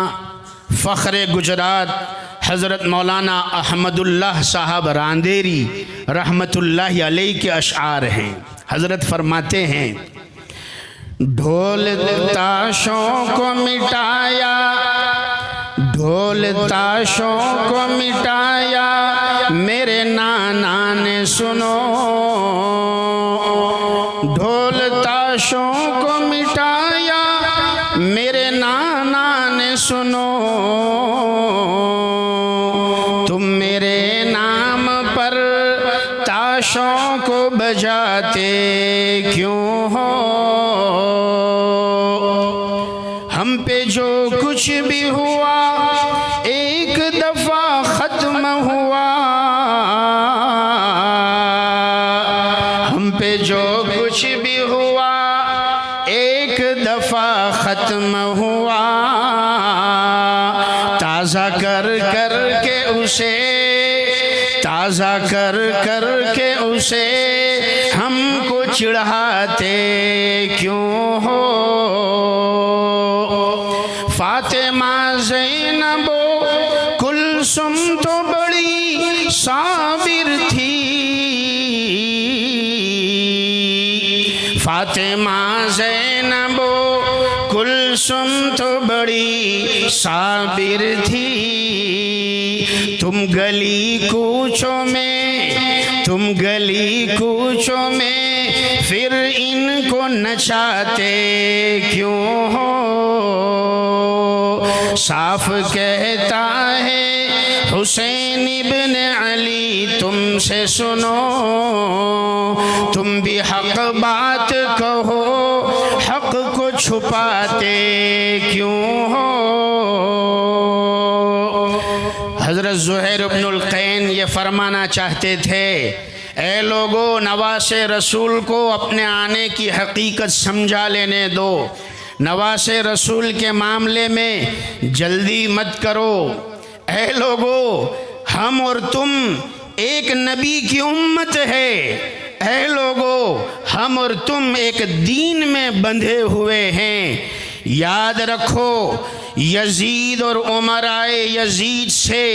फ़ख्र गुजरात हज़रत मौलाना अहमदुल्लाह साहब रांदेरी रहमतुल्लाहि अलैहि के अशआर हैं। हज़रत फरमाते हैं, ढोल ताशों को मिटाया, ढोल ताशों को मिटाया, मेरे नाना ने सुनो, ढोल ताशों को मिटाया, मेरे नाना ने सुनो, तुम मेरे नाम पर ताशों को बजाते क्यों हो, हम पे जो कुछ भी हुआ एक दफ़ा ख़त्म हुआ, हम पे जो कुछ भी हुआ एक दफ़ा ख़त्म हुआ, ताज़ा कर कर के उसे, ताज़ा कर कर के उसे हमको चिढ़ाते क्यों हो, फातिमा ज़ैनबो कुलसुम तो बड़ी साबिर थी, फातिमा ज़ैनबो कुलसुम तो बड़ी साबिर थी, तुम गली कूचों में, तुम गली कूचों में फिर इनको नचाते क्यों हो, साफ कहता है हुसैन इब्न अली तुमसे सुनो, तुम भी हक बात कहो, हक को छुपाते क्यों हो। हज़रत ज़ुहैर इब्नुल क़ैन ये फरमाना चाहते थे, ऐ लोगो, नवासे रसूल को अपने आने की हकीकत समझा लेने दो, नवासे रसूल के मामले में जल्दी मत करो। ऐ लोगो, हम और तुम एक नबी की उम्मत है। ऐ लोगो, हम और तुम एक दीन में बंधे हुए हैं। याद रखो, यजीद और उमराए यजीद से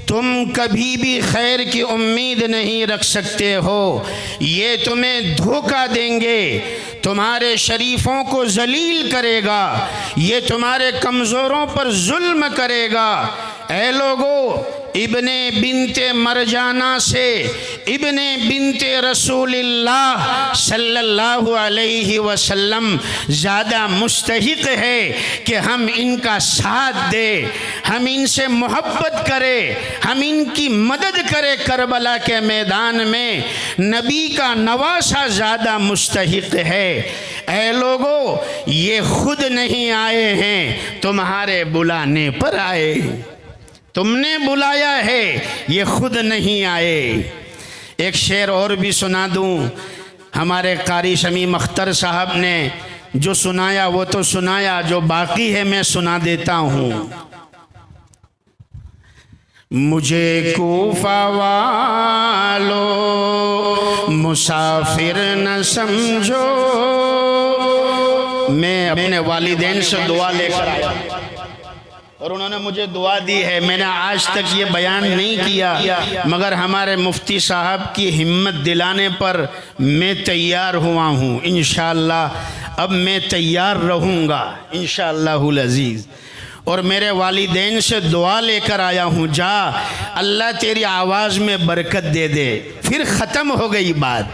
तुम कभी भी खैर की उम्मीद नहीं रख सकते हो। ये तुम्हें धोखा देंगे, तुम्हारे शरीफों को जलील करेगा, ये तुम्हारे कमज़ोरों पर जुल्म करेगा। ऐ लोगो, इब्ने बिनते मरजाना से इब्ने बिनते रसूलिल्लाह सल्लल्लाहु अलैहि वसल्लम ज़्यादा मुस्तहिक है कि हम इनका साथ दें, हम इनसे मोहब्बत करें, हम इनकी मदद करें। करबला के मैदान में नबी का नवासा ज़्यादा मुस्तहिक है। ऐ लोगो, ये खुद नहीं आए हैं, तुम्हारे बुलाने पर आए, तुमने बुलाया है, ये खुद नहीं आए। एक शेर और भी सुना दूं, हमारे कारी शमीम अख्तर साहब ने जो सुनाया वो तो सुनाया, जो बाकी है मैं सुना देता हूँ। मुझे कूफा वालो मुसाफिर न समझो, मैं अपने वालिदैन से दुआ लेकर आया और उन्होंने मुझे दुआ दी है। मैंने आज तक ये बयान नहीं किया, मगर हमारे मुफ्ती साहब की हिम्मत दिलाने पर मैं तैयार हुआ हूँ। इंशाअल्लाह अब मैं तैयार रहूँगा इंशाअल्लाहुल अज़ीज़। और मेरे वालिदैन से दुआ लेकर आया हूँ, जा अल्लाह तेरी आवाज़ में बरकत दे दे। फिर ख़त्म हो गई बात।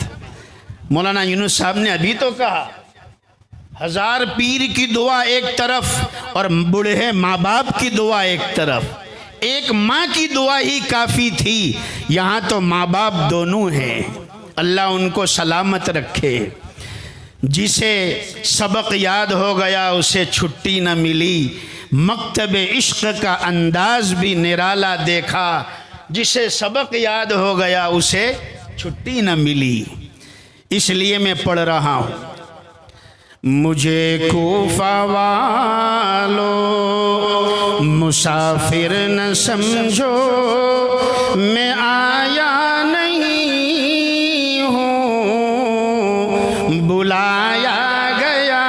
मौलाना यूनुस साहब ने अभी तो कहा, हजार पीर की दुआ एक तरफ और बूढ़े माँ बाप की दुआ एक तरफ। एक माँ की दुआ ही काफ़ी थी, यहाँ तो माँ बाप दोनों हैं। अल्लाह उनको सलामत रखे। जिसे सबक याद हो गया उसे छुट्टी न मिली, मकतब इश्क का अंदाज भी निराला देखा। जिसे सबक याद हो गया उसे छुट्टी न मिली। इसलिए मैं पढ़ रहा हूँ, मुझे कूफा वालो मुसाफिर न समझो, मैं आया नहीं हूँ, बुलाया गया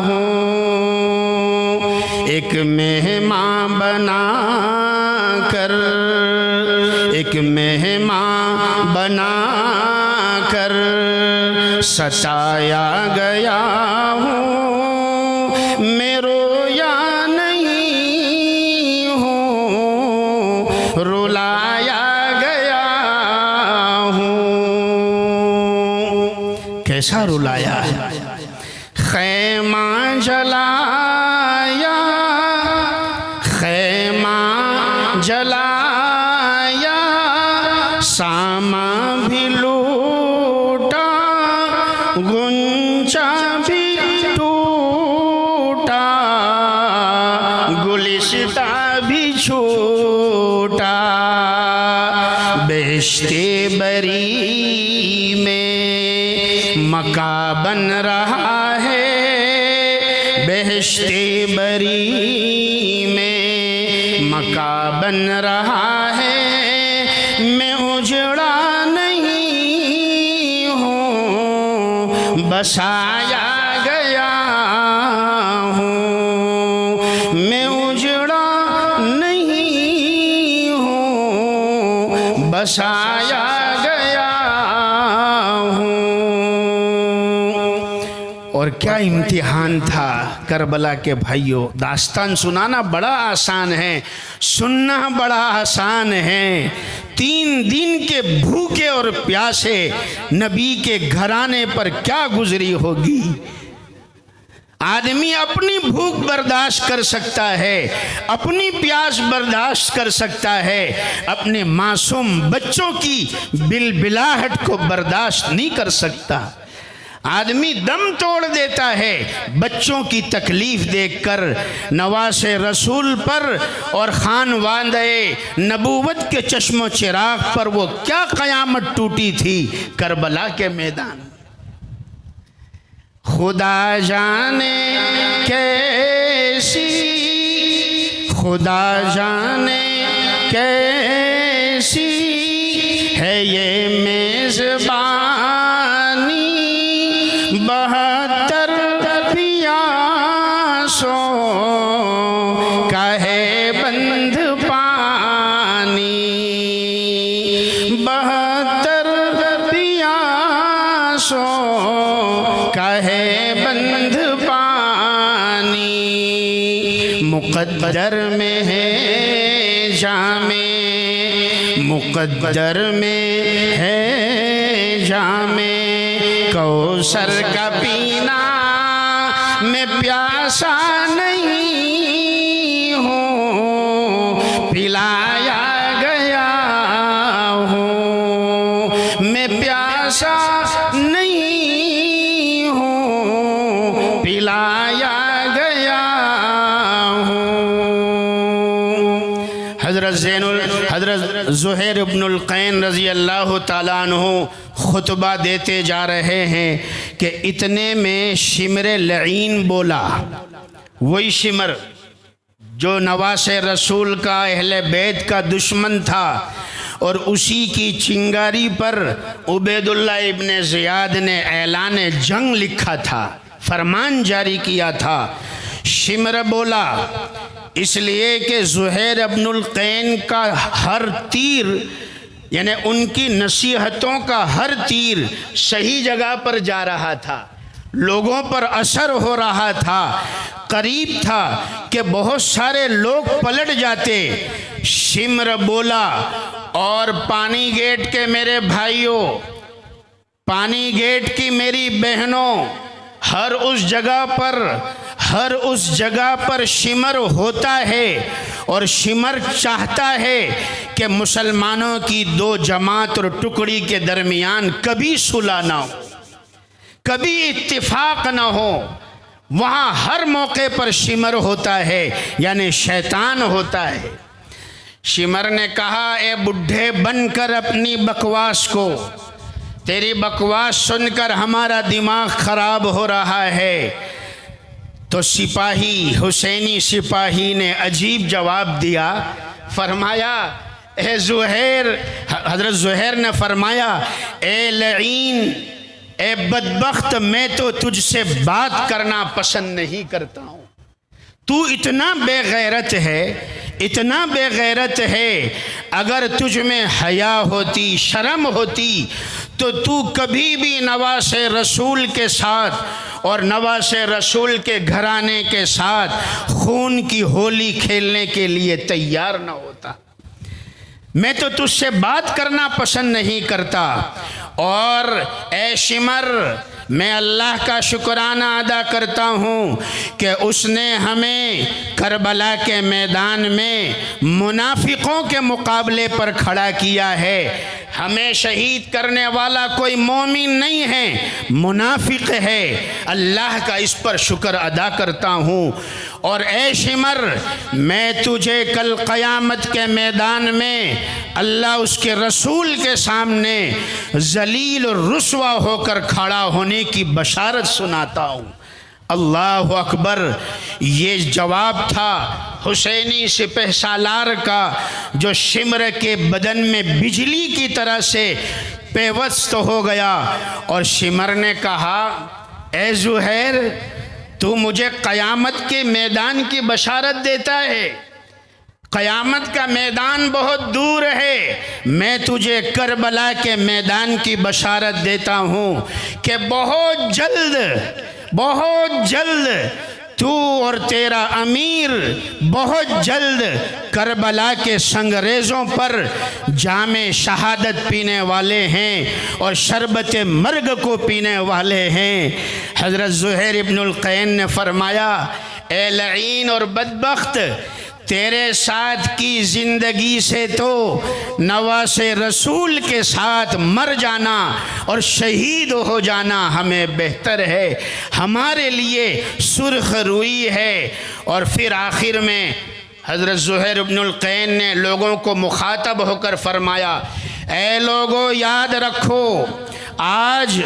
हूँ। एक मेहमान बना कर, एक मेहमान बना कर सताया गया हूँ, मैं रोया नहीं हूँ, रुलाया गया हूँ। कैसा रुलाया है? खैमा जलाया, खैमा जलाया, सामा भी लूटा, गुंचा भी टूटा, गुलिस्ता भी छूटा। बेश्ते बरी में मका बन रहा है, बेश्ते बरी में मका बन रहा है। मैं उजड़ा नहीं हूँ, बसाया गया हूँ। मैं उजड़ा नहीं हूँ, बसाया गया हूँ। और क्या इम्तिहान था करबला के भाइयों। दास्तान सुनाना बड़ा आसान है, सुनना बड़ा आसान है। 3 दिन के भूखे और प्यासे नबी के घराने पर क्या गुजरी होगी। आदमी अपनी भूख बर्दाश्त कर सकता है, अपनी प्यास बर्दाश्त कर सकता है, अपने मासूम बच्चों की बिलबिलाहट को बर्दाश्त नहीं कर सकता। आदमी दम तोड़ देता है बच्चों की तकलीफ देखकर। नवासे रसूल पर और खानवांदे नबूवत के चश्मो चिराग पर वो क्या क़यामत टूटी थी करबला के मैदान। खुदा जाने कैसी, खुदा जाने कैसी है ये मेज़बानी, 72 पियासों मुक़द्दर में है जामे, मुक़द्दर में है जामे, कौसर का पीना मैं प्यासा नहीं हूँ, पिलाया गया हूँ, मैं प्यासा नहीं हूँ, पिलाया गया हूँ। हज़रत ज़ुहैर इब्नुल क़ैन रज़ी अल्लाह ताला अन्हु खुतबा देते जा रहे हैं कि इतने में शिमर लईन बोला। वही शिमर जो नवासे रसूल का अहले बैत का दुश्मन था, और उसी की चिंगारी पर उबैदुल्लाह इब्ने ज़ियाद ने ऐलान जंग लिखा था, फरमान जारी किया था। शिमर बोला इसलिए कि ज़ुहैर इब्नुल क़ैन का हर तीर, यानी उनकी नसीहतों का हर तीर सही जगह पर जा रहा था, लोगों पर असर हो रहा था। करीब था कि बहुत सारे लोग पलट जाते। शिमर बोला, और पानी गेट के मेरे भाइयों, पानी गेट की मेरी बहनों, हर उस जगह पर शिमर होता है, और शिमर चाहता है कि मुसलमानों की दो जमात और टुकड़ी के दरमियान कभी सुलह ना हो, कभी इत्तिफाक ना हो। वहाँ हर मौके पर शिमर होता है, यानी शैतान होता है। शिमर ने कहा, ए बुढ़े बनकर अपनी बकवास को, तेरी बकवास सुनकर हमारा दिमाग खराब हो रहा है। तो सिपाही, हुसैनी सिपाही ने अजीब जवाब दिया, फरमाया, ए ज़ुहैर, हज़रत ज़ुहैर ने फरमाया, ए लईन, ए बदबख्त, मैं तो तुझसे बात करना पसंद नहीं करता हूँ। तू इतना बेगैरत है, इतना बेगैरत है, अगर तुझ में हया होती, शर्म होती, तो तू कभी भी नवासे रसूल के साथ और नवासे रसूल के घराने के साथ खून की होली खेलने के लिए तैयार न होता। मैं तो तुझसे बात करना पसंद नहीं करता। और ए शिमर, मैं अल्लाह का शुक्राना अदा करता हूँ कि उसने हमें करबला के मैदान में मुनाफिकों के मुकाबले पर खड़ा किया है। हमें शहीद करने वाला कोई मोमिन नहीं है, मुनाफिक है। अल्लाह का इस पर शुक्र अदा करता हूँ। और ए शिमर, मैं तुझे कल क़यामत के मैदान में अल्लाह उसके रसूल के सामने जलील और रुस्वा होकर खड़ा होने की बशारत सुनाता हूँ। अल्लाह अकबर। ये जवाब था हुसैनी सिपह सालार का, जो शिमर के बदन में बिजली की तरह से पेवस्त हो गया। और शिमर ने कहा, ए ज़ुहैर, तू मुझे क़यामत के मैदान की बशारत देता है? क़यामत का मैदान बहुत दूर है। मैं तुझे करबला के मैदान की बशारत देता हूँ कि बहुत जल्द तू और तेरा अमीर बहुत जल्द करबला के संगरेज़ों पर जामे शहादत पीने वाले हैं और शरबत मर्ग को पीने वाले हैं। हज़रत ज़ुहैर इब्नुल क़ैन ने फरमाया, ए लईन और बदबख्त, तेरे साथ की ज़िंदगी से तो नवासे रसूल के साथ मर जाना और शहीद हो जाना हमें बेहतर है, हमारे लिए सुर्ख रुई है। और फिर आखिर में हज़रत ज़ुहैर इब्नुल क़ैन ने लोगों को मुखातब होकर फरमाया, ए लोगों, याद रखो, आज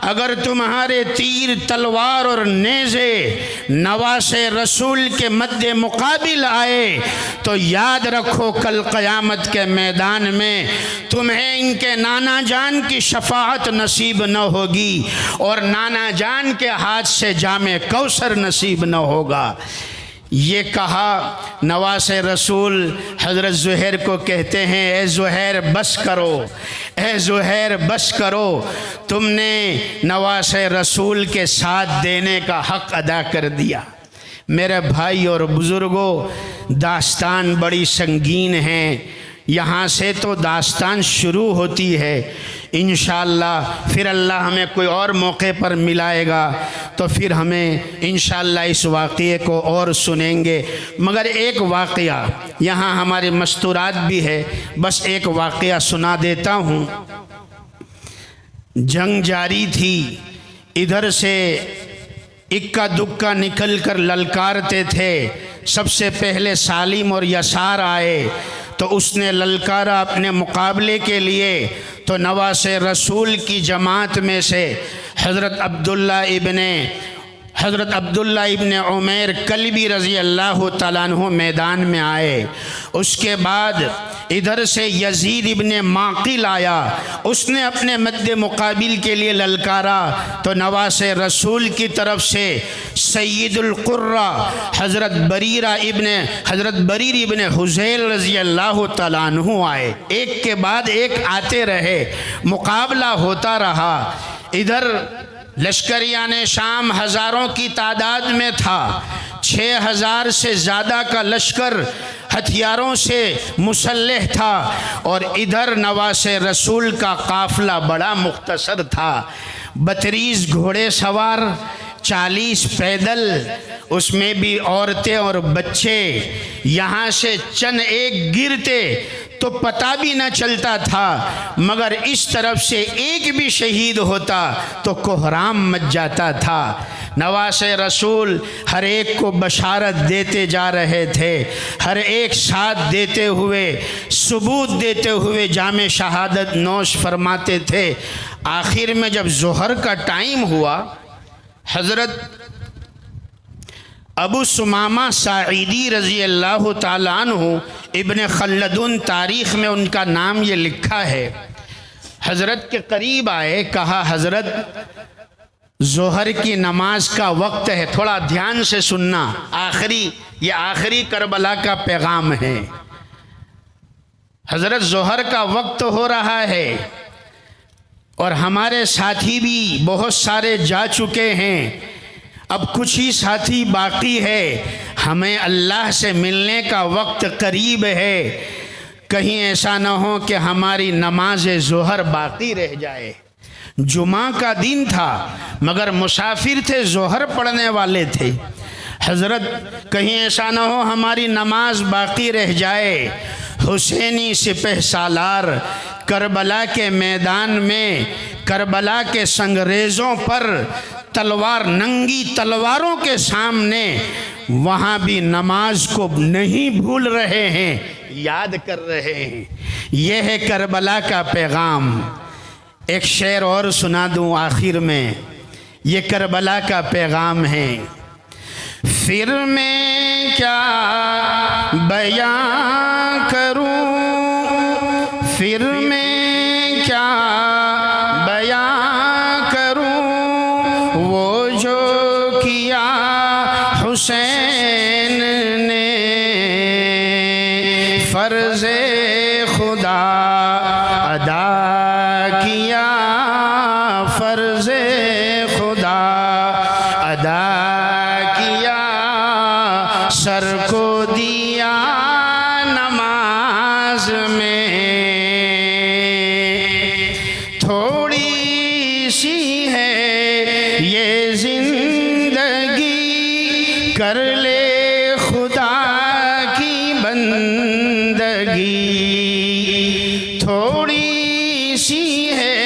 अगर तुम्हारे तीर, तलवार और नेज़े नवासे रसूल के मद्दे मुकाबिल आए तो याद रखो, कल क़यामत के मैदान में तुम्हें इनके नाना जान की शफाअत नसीब न होगी और नाना जान के हाथ से जामे कौसर नसीब न होगा। ये कहा नवासे रसूल हज़रत ज़ुहैर को कहते हैं, ए ज़ुहैर बस करो, ए ज़ुहैर बस करो, तुमने नवासे रसूल के साथ देने का हक़ अदा कर दिया। मेरे भाई और बुज़ुर्गों, दास्तान बड़ी संगीन है। यहाँ से तो दास्तान शुरू होती है। इंशाअल्लाह फिर अल्लाह हमें कोई और मौके पर मिलाएगा तो फिर हमें इंशाअल्लाह इस वाक़ये को और सुनेंगे। मगर एक वाक़या यहाँ हमारे मस्तूरात भी है, बस एक वाक़या सुना देता हूँ। जंग जारी थी, इधर से इक्का दुक्का निकल कर ललकारते थे। सबसे पहले सालिम और यसार आए तो उसने ललकारा अपने मुकाबले के लिए, तो नवासे रसूल की जमात में से हज़रत अब्दुल्ला इब्ने उमैर कल्बी रज़ी अल्लाह तआला अन्हु मैदान में आए। उसके बाद इधर से यजीद इब्ने माक़िल आया, उसने अपने मद्दे मुकाबिल के लिए ललकारा, तो नवासे रसूल की तरफ से सैयदुल कुर्रा हज़रत बरीर इब्ने हुज़ैल रज़ी अल्लाह तआला अन्हु आए। एक के बाद एक आते रहे, मुकाबला होता रहा। इधर लश्करियान शाम हज़ारों की तादाद में था। 6000 से ज़्यादा का लश्कर हथियारों से मुसल्लह था और इधर नवासे रसूल का काफ़िला बड़ा मुख्तसर था। 32 घोड़े सवार, 40 पैदल, उसमें भी औरतें और बच्चे। यहाँ से चंद एक गिरते तो पता भी न चलता था, मगर इस तरफ से एक भी शहीद होता तो कोहराम मच जाता था। नवासे रसूल हर एक को बशारत देते जा रहे थे, हर एक साथ देते हुए, सबूत देते हुए जामे शहादत नोश फरमाते थे। आखिर में जब ज़ोहर का टाइम हुआ, हज़रत अबू सुमामा साईदी रज़ी अल्लाह ताला अन्हु इब्ने खल्लदुन तारीख़ में उनका नाम ये लिखा है। हज़रत के करीब आए, कहा हज़रत ज़ोहर की नमाज का वक्त है, थोड़ा ध्यान से सुनना। ये आखिरी करबला का पैगाम है। हज़रत ज़ोहर का वक्त हो रहा है और हमारे साथी भी बहुत सारे जा चुके हैं, अब कुछ ही साथी बाकी है। हमें अल्लाह से मिलने का वक्त करीब है, कहीं ऐसा न हो कि हमारी नमाज ज़ोहर बाकी रह जाए। जुमा का दिन था मगर मुसाफिर थे, ज़ोहर पढ़ने वाले थे। हज़रत कहीं ऐसा न हो हमारी नमाज बाकी रह जाए। हुसैनी सिपह सालार करबला के मैदान में, करबला के संगरेज़ों पर तलवार, नंगी तलवारों के सामने, वहाँ भी नमाज को नहीं भूल रहे हैं, याद कर रहे हैं। यह है करबला का पैगाम। एक शेर और सुना दूँ आखिर में, ये करबला का पैगाम है। फिर मैं क्या बयां करूं, फिर मैं क्या बयां करूं, वो जो किया हुसैन ने फ़र्ज़े खुदा अदा किया, फ़र्ज़े खुदा अदा किया, सर को दिया नमाज में। थोड़ी सी है ये जिंदगी, कर ले खुदा की बंदगी। थोड़ी सी है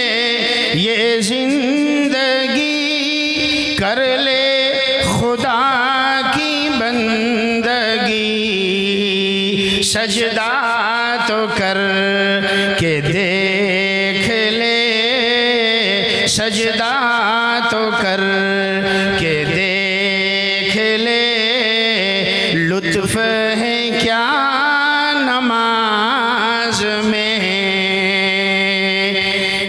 ये जिंदगी, कर ले खुदा की बंदगी। सजदा तो कर के देख ले, सजदा तो कर के देख ले, लुत्फ है क्या नमाज में।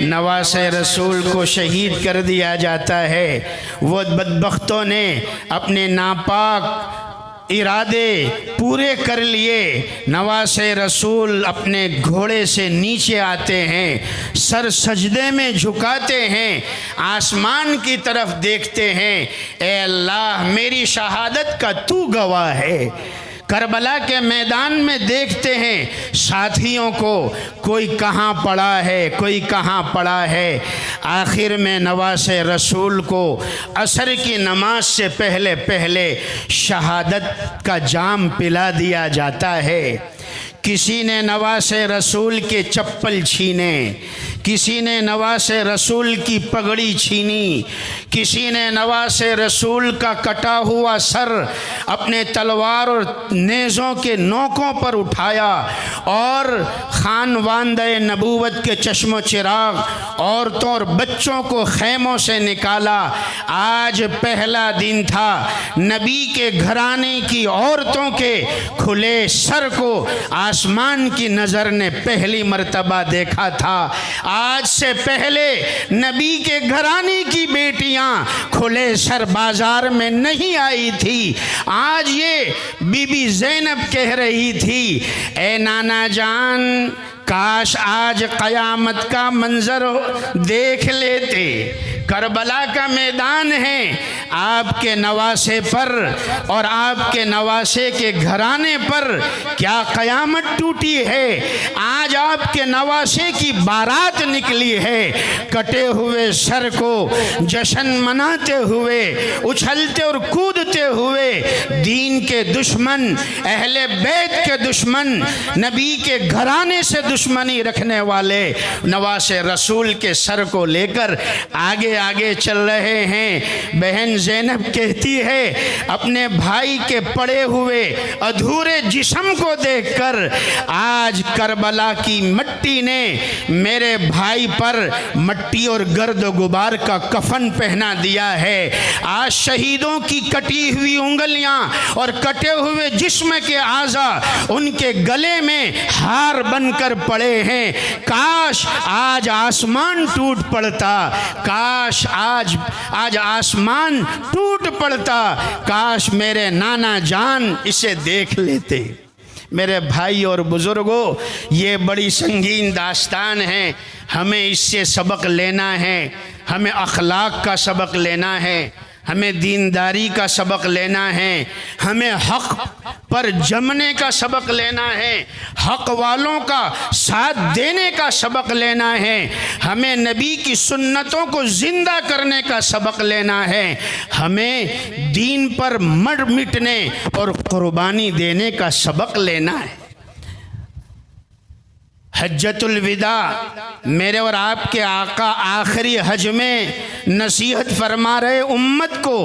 नवासे रसूल को शहीद कर दिया जाता है। वो बदबख्तों ने अपने नापाक इरादे पूरे कर लिए, नवासे रसूल अपने घोड़े से नीचे आते हैं, सर सजदे में झुकाते हैं, आसमान की तरफ देखते हैं, ए अल्लाह मेरी शहादत का तू गवाह है। करबला के मैदान में देखते हैं साथियों को, कोई कहाँ पड़ा है, कोई कहाँ पड़ा है। आखिर में नवासे रसूल को असर की नमाज से पहले पहले शहादत का जाम पिला दिया जाता है। किसी ने नवासे रसूल के चप्पल छीने, किसी ने नवासे रसूल की पगड़ी छीनी, किसी ने नवासे रसूल का कटा हुआ सर अपने तलवार और नेज़ों के नोकों पर उठाया और खानवांदे नबूवत के चश्मो चिराग औरतों और बच्चों को खैमों से निकाला। आज पहला दिन था, नबी के घराने की औरतों के खुले सर को आसमान की नज़र ने पहली मर्तबा देखा था। आज से पहले नबी के घराने की बेटियां खुले सर बाजार में नहीं आई थी। आज ये बीबी ज़ैनब कह रही थी, ए नाना जान काश आज क़यामत का मंजर देख लेते। करबला का मैदान है, आपके नवासे पर और आपके नवासे के घराने पर क्या क़यामत टूटी है। आज आपके नवासे की बारात निकली है, कटे हुए सर को जश्न मनाते हुए, उछलते और कूदते हुए दीन के दुश्मन, अहले बैत के दुश्मन, नबी के घराने से दुश्मनी रखने वाले नवासे रसूल के सर को लेकर आगे आगे चल रहे हैं। बहन ज़ैनब कहती है, अपने भाई के पड़े हुए अधूरे जिस्म को देखकर आज करबला की मिट्टी ने मेरे भाई पर मिट्टी और गर्द गुबार का कफन पहना दिया है। आज शहीदों की कटी हुई उंगलियां और कटे हुए जिस्म के आज़ा उनके गले में हार बनकर पड़े हैं। काश आज आसमान टूट पड़ता, काश आज आसमान टूट पड़ता, काश मेरे नाना जान इसे देख लेते। मेरे भाई और बुजुर्गों, ये बड़ी संगीन दास्तान है, हमें इससे सबक लेना है, हमें अखलाक का सबक लेना है, हमें दीनदारी का सबक लेना है, हमें हक़ पर जमने का सबक लेना है, हक़ वालों का साथ देने का सबक लेना है, हमें नबी की सुन्नतों को ज़िंदा करने का सबक लेना है, हमें दीन पर मर मिटने और कुर्बानी देने का सबक लेना है। हज्जतुल विदा, मेरे और आपके आका आखिरी हज में नसीहत फरमा रहे उम्मत को,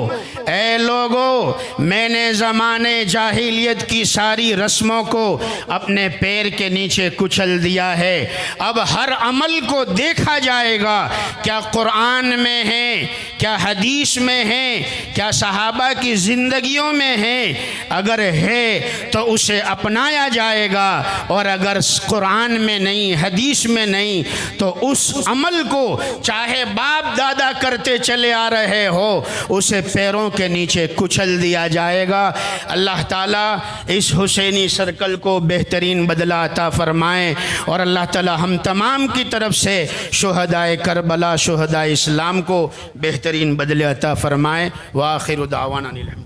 ऐ लोगो मैंने ज़माने जाहिलियत की सारी रस्मों को अपने पैर के नीचे कुचल दिया है। अब हर अमल को देखा जाएगा, क्या कुरान में है, क्या हदीस में है, क्या सहाबा की ज़िंदगियों में है। अगर है तो उसे अपनाया जाएगा, और अगर कुरान में नहीं, हदीस में नहीं, तो उस अमल को चाहे बाप दादा करते चले आ रहे हो, उसे पैरों के नीचे कुचल दिया जाएगा। अल्लाह ताला इस हुसैनी सर्कल को बेहतरीन बदला अता फरमाए, और अल्लाह ताला हम तमाम की तरफ से शुहदाए करबला, शुहदाए इस्लाम को बेहतरीन बदले अता फरमाए। व आखिरु दावाना अनिल हम्दुलिल्लाह।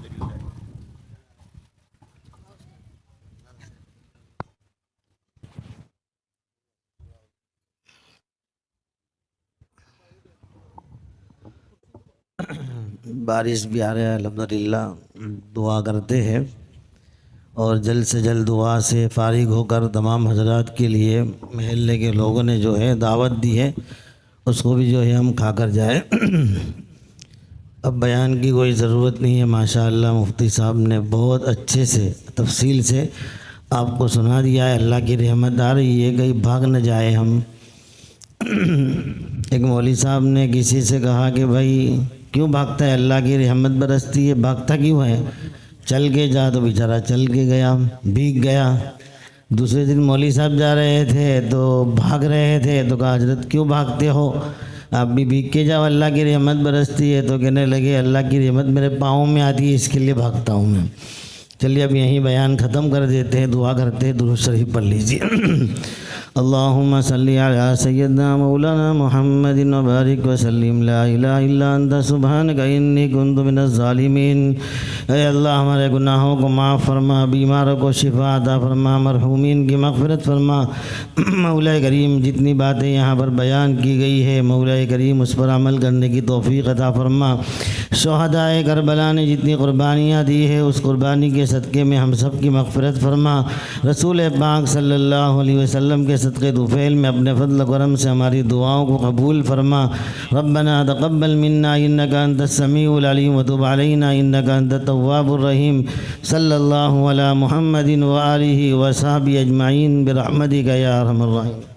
बारिश भी आ रहा है अल्हम्दुलिल्लाह, दुआ करते हैं और जल्द से जल्द दुआ से फारिग होकर तमाम हजरात के लिए महल्ले के लोगों ने जो है दावत दी है, उसको भी जो है हम खाकर जाए। अब बयान की कोई ज़रूरत नहीं है, माशाअल्लाह मुफ्ती साहब ने बहुत अच्छे से तफसील से आपको सुना दिया है। अल्लाह की रहमत आ रही है, कहीं भाग न जाए हम। एक मौलवी साहब ने किसी से कहा कि भाई क्यों भागता है, अल्लाह की रहमत बरसती है, भागता क्यों है, चल के जा। तो बेचारा चल के गया, भीग गया। दूसरे दिन मौलवी साहब जा रहे थे तो भाग रहे थे, तो कहा हजरत क्यों भागते हो, आप भी भीग के जाओ, अल्लाह की रहमत बरसती है। तो कहने लगे अल्लाह की रहमत मेरे पाँव में आती है, इसके लिए भागता हूँ मैं। चलिए अब यहीं बयान ख़त्म कर देते हैं, दुआ करते हैं, दुरूद शरीफ पढ़ लीजिए। अल्लाहुम्मा सल्ली अला सय्यदना मौलाना मुहम्मदिन व बारिक व सल्लिम ला इलाहा इल्ला अंता सुब्हानका इन्नी कुन्तु मिनज़ ज़ालिमीन। ऐ अल्लाह हमारे गुनाहों को माफ़ फरमा, बीमारों को शिफा अता फरमा, मरहूमीन की मग़फ़िरत फरमा। मौला करीम जितनी बातें यहाँ पर बयान की गई है मौला करीम उस पर अमल करने की तौफ़ीक़ अता फरमा। शहदाए करबला ने जितनी क़ुरबानियाँ दी है उस क़ुरबानी के सदक़े में हम सब की मग़फ़िरत फरमा। रसूल पाक सल्लल्लाहु अलैहि वसल्लम के सदक़े दुफ़ैल में अपने फ़ज़ल करम से हमारी दुआओं को कबूल फरमा। रब्बना तक़ब्बल मिन्ना इन्नका अंतस समीउल अलीम व तुब अलैना इन्नका अंतत तव्वाबुर रहीम। सल्लल्लाहु अला मुहम्मदिन व आलिहि व सहबिहि अजमाइन बिरहमतिका या अरहमर राहिमीन।